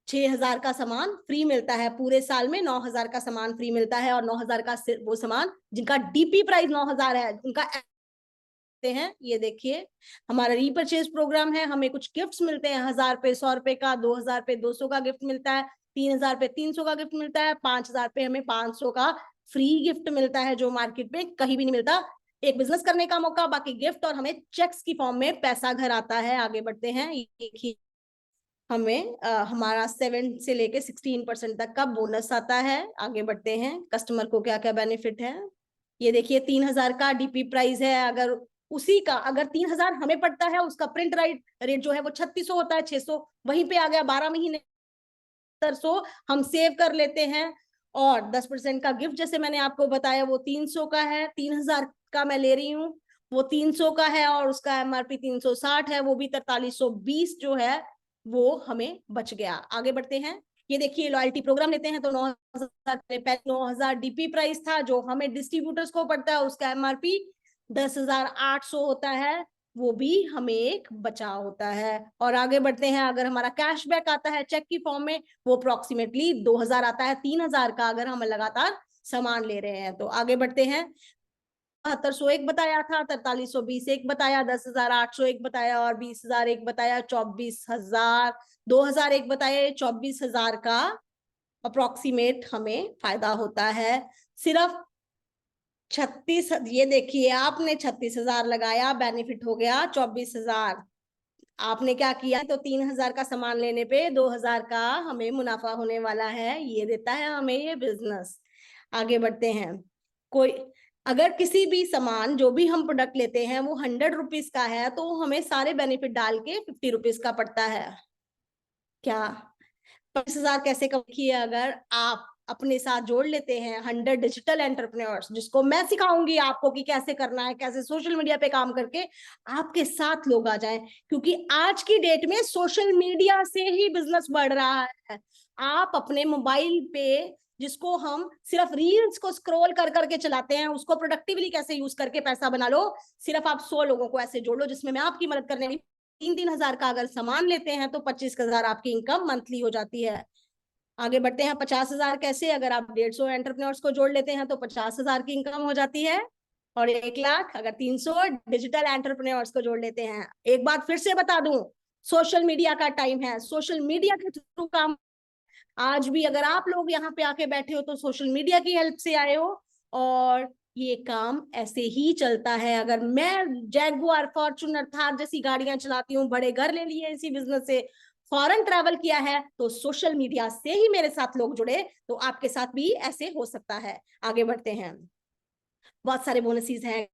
S1: 6000 का सामान फ्री मिलता है। पूरे साल में 9000 का सामान फ्री मिलता है। और 9000 का वो सामान जिनका DP प्राइस 9000 है उनका हैं। ये देखिए हमारा रीपरचेज प्रोग्राम है, हमें कुछ गिफ्ट्स मिलते हैं, 1000 पे 100 रुपए का, 2000 पे 200 का गिफ्ट मिलता है, 3000 पे 300 का गिफ्ट मिलता है, 5000 पे हमें 500 का फ्री गिफ्ट मिलता है, जो मार्केट में कहीं भी नहीं मिलता। एक बिजनेस करने का मौका, बाकी गिफ्ट, और हमें चेक्स की फॉर्म में पैसा घर आता है। आगे बढ़ते हैं, हमें हमारा 7 से लेके 16% तक का बोनस आता है। आगे बढ़ते हैं, कस्टमर को क्या क्या बेनिफिट है। ये देखिए 3000 का DP प्राइस है, अगर उसी का अगर 3000 हमें पड़ता है, उसका प्रिंट रेट जो है वो 3600 होता है, 600 वहीं पे आ गया। 12 महीने 700 हम सेव कर लेते हैं। और 10% का गिफ्ट जैसे मैंने आपको बताया वो 300 का है। 3000 का मैं ले रही हूँ, वो 300 का है, और उसका MRP 360 है, वो भी 4320 जो है वो हमें बच गया। आगे बढ़ते हैं, ये देखिए लॉयल्टी प्रोग्राम लेते हैं तो 9000 DP प्राइस था, जो हमें डिस्ट्रीब्यूटर्स को पड़ता है, उसका MRP 10,800 होता है। वो भी हमें एक बचाव होता है। और आगे बढ़ते हैं, अगर हमारा कैशबैक आता है चेक की फॉर्म में, वो अप्रोक्सीमेटली 2000 आता है, 3000 का अगर हम लगातार सामान ले रहे हैं। तो आगे बढ़ते हैं, 7201 बताया था, 4320 एक बताया, 10,801 बताया और 20,000 एक बताया, 24,000 2000 एक बताया, 24,000 का अप्रोक्सीमेट हमें फायदा होता है। सिर्फ 36, ये देखिए आपने 36,000 लगाया, बेनिफिट हो गया 24,000। आपने क्या किया, तो 3,000 का सामान लेने पे 2,000 का हमें मुनाफा होने वाला है, ये देता है हमें ये बिजनेस। आगे बढ़ते हैं, कोई अगर किसी भी सामान जो भी हम प्रोडक्ट लेते हैं वो 100 रुपीज का है, तो हमें सारे बेनिफिट डाल के 50 रुपीज का पड़ता है। क्या 25,000 कैसे कम किए, अगर आप अपने साथ जोड़ लेते हैं 100 डिजिटल एंटरप्रेन्योर्स, जिसको मैं सिखाऊंगी आपको कि कैसे करना है, कैसे सोशल मीडिया पे काम करके आपके साथ लोग आ जाएं, क्योंकि आज की डेट में सोशल मीडिया से ही बिजनेस बढ़ रहा है। आप अपने मोबाइल पे, जिसको हम सिर्फ रील्स को स्क्रॉल कर करके चलाते हैं, उसको प्रोडक्टिवली कैसे यूज करके पैसा बना लो। सिर्फ आप 100 लोगों को ऐसे जोड़ लो जिसमें मैं आपकी मदद करने वाली। 3,000 का अगर सामान लेते हैं तो 25,000 आपकी इनकम मंथली हो जाती है। आगे बढ़ते हैं, 50,000 कैसे, अगर आप 150 एंटरप्रेन्योर्स को जोड़ लेते हैं तो 50,000 की इनकम हो जाती है। और 1,00,000 अगर 300 डिजिटल एंटरप्रेन्योर्स को जोड़ लेते हैं। एक बात फिर से बता दूं, सोशल मीडिया का टाइम है, सोशल मीडिया के थ्रू काम। आज भी अगर आप लोग यहाँ पे आके बैठे हो तो सोशल मीडिया की हेल्प से आए हो, और ये काम ऐसे ही चलता है। अगर मैं जैगुआर, फॉर्च्यूनर, थार जैसी गाड़ियां चलाती हूँ, बड़े घर ले लिए इसी बिजनेस से, फॉरेन ट्रैवल किया है, तो सोशल मीडिया से ही मेरे साथ लोग जुड़े, तो आपके साथ भी ऐसे हो सकता है। आगे बढ़ते हैं, बहुत सारे बोनसेस हैं,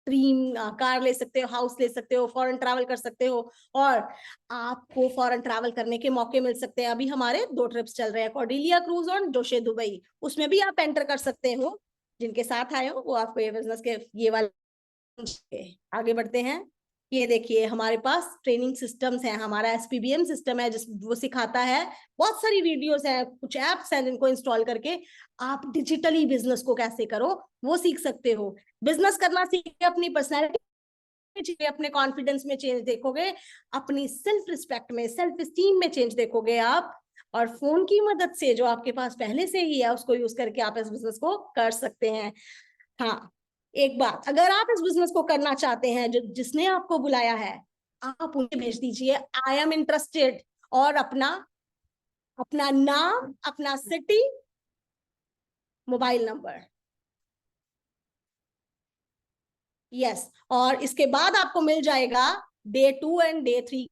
S1: ड्रीम कार ले सकते हो, हाउस ले सकते हो, फॉरेन ट्रैवल कर सकते हो, और आपको फॉरेन ट्रैवल करने के मौके मिल सकते हैं। अभी हमारे 2 ट्रिप्स चल रहे हैं, कॉर्डिलिया क्रूज और जोशे दुबई, उसमें भी आप एंटर कर सकते हो। जिनके साथ आए हो वो आपको ये बिजनेस के ये वाले। आगे बढ़ते हैं, ये देखिए हमारे पास ट्रेनिंग सिस्टम्स हैं, हमारा एसपीबीएम सिस्टम है जिस वो सिखाता है, बहुत सारी वीडियोस हैं, कुछ एप्स हैं जिनको इंस्टॉल करके आप डिजिटली बिजनेस को कैसे करो वो सीख सकते हो। बिजनेस करना सीखे, अपनी पर्सनैलिटी, अपने कॉन्फिडेंस में चेंज देखोगे, अपनी सेल्फ रिस्पेक्ट में, सेल्फ स्टीम में चेंज देखोगे आप, और फोन की मदद से जो आपके पास पहले से ही है उसको यूज करके आप इस बिजनेस को कर सकते हैं। हाँ, एक बात, अगर आप इस बिजनेस को करना चाहते हैं, जो जिसने आपको बुलाया है, आप उन्हें भेज दीजिए आई एम इंटरेस्टेड, और अपना नाम, अपना सिटी, मोबाइल नंबर, यस। और इसके बाद आपको मिल जाएगा डे 2 एंड डे 3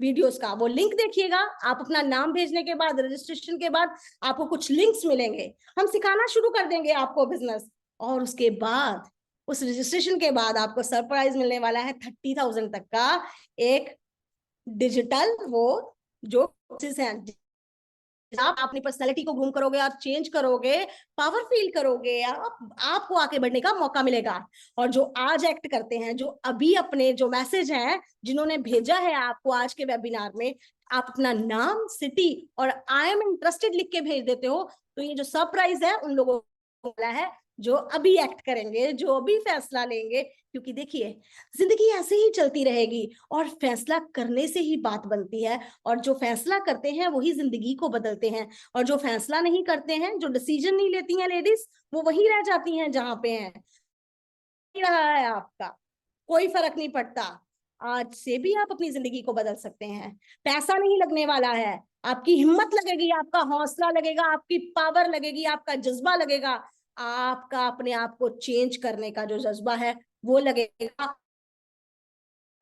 S1: वीडियोस का, वो लिंक देखिएगा। आप अपना नाम भेजने के बाद, रजिस्ट्रेशन के बाद आपको कुछ लिंक्स मिलेंगे, हम सिखाना शुरू कर देंगे आपको बिजनेस, और उसके बाद उस रजिस्ट्रेशन के बाद आपको सरप्राइज मिलने वाला है 30,000 तक का एक डिजिटल, वो जो हैं, आप अपनी पर्सनालिटी को ग्रूम करोगे, आप चेंज करोगे, पावर फील करोगे, आपको आगे बढ़ने का मौका मिलेगा। और जो आज एक्ट करते हैं, जो अभी अपने जो मैसेज हैं जिन्होंने भेजा है आपको आज के वेबिनार में, आप अपना नाम, सिटी और आई एम इंटरेस्टेड लिख के भेज देते हो, तो ये जो सरप्राइज है उन लोगों को मिला है जो अभी एक्ट करेंगे, जो अभी फैसला लेंगे। क्योंकि देखिए जिंदगी ऐसे ही चलती रहेगी, और फैसला करने से ही बात बनती है, और जो फैसला करते हैं वही जिंदगी को बदलते हैं, और जो फैसला नहीं करते हैं, जो डिसीजन नहीं लेती हैं लेडीज, वो वहीं रह जाती हैं जहां पे हैं। रहा है आपका कोई फर्क नहीं पड़ता, आज से भी आप अपनी जिंदगी को बदल सकते हैं। पैसा नहीं लगने वाला है, आपकी हिम्मत लगेगी, आपका हौसला लगेगा, आपकी पावर लगेगी, आपका जज्बा लगेगा, आपका अपने आप को चेंज करने का जो जज्बा है वो लगेगा।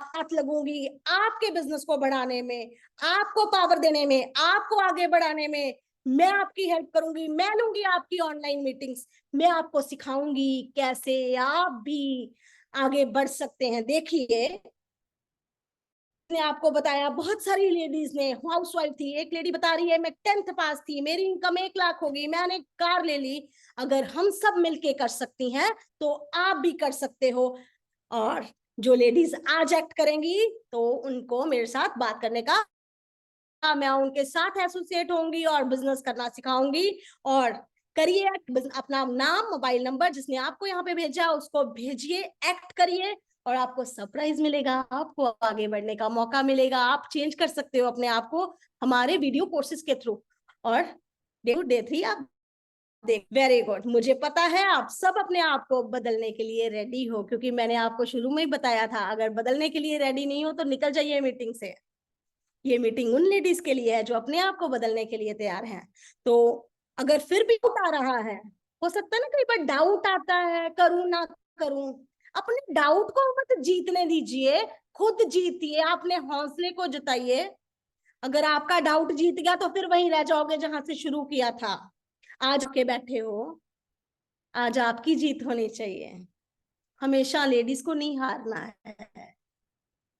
S1: हाथ लगूंगी आपके बिजनेस को बढ़ाने में, आपको पावर देने में, आपको आगे बढ़ाने में, मैं आपकी हेल्प करूंगी, मैं लूंगी आपकी ऑनलाइन मीटिंग्स, मैं आपको सिखाऊंगी कैसे आप भी आगे बढ़ सकते हैं। देखिए ने आपको बताया, बहुत सारी लेडीज ने, हाउसवाइफ थी, एक लेडी बता रही है मैं 10th पास थी, मेरी इनकम 1 लाख होगी, मैंने कार ले ली। अगर हम सब मिलके कर सकती हैं तो आप भी कर सकते हो। और जो लेडीज आज एक्ट करेंगी तो उनको मेरे साथ बात करने का, मैं उनके साथ एसोसिएट होंगी और बिजनेस करना सिखाऊंगी। और करिए, अपना नाम, मोबाइल नंबर जिसने आपको यहाँ पे भेजा उसको भेजिए, एक्ट करिए, और आपको सरप्राइज मिलेगा, आपको आगे बढ़ने का मौका मिलेगा, आप चेंज कर सकते हो अपने आप को हमारे वीडियो कोर्सेज के थ्रू। और डे 3 आप देख, वेरी गुड, मुझे पता है आप सब अपने आप को बदलने के लिए रेडी हो, क्योंकि मैंने आपको शुरू में ही बताया था, अगर बदलने के लिए रेडी नहीं हो तो निकल जाइए मीटिंग से। ये मीटिंग उन लेडीज के लिए है जो अपने आप को बदलने के लिए तैयार हैं। तो अगर फिर भी डाउट आ रहा है, हो सकता है ना कई बार डाउट आता है, करूं ना करूं, अपने डाउट को मत जीतने दीजिए, खुद जीतिए, अपने हौसले को जुटाइए। अगर आपका डाउट जीत गया तो फिर वहीं रह जाओगे जहां से शुरू किया था। आज के बैठे हो, आज आपकी जीत होनी चाहिए। हमेशा लेडीज को नहीं हारना है,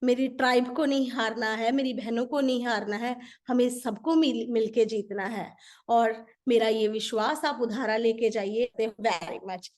S1: मेरी ट्राइब को नहीं हारना है, मेरी बहनों को नहीं हारना है, हमें सबको मिलके जीतना है। और मेरा ये विश्वास आप उधारा लेके जाइए। Very much.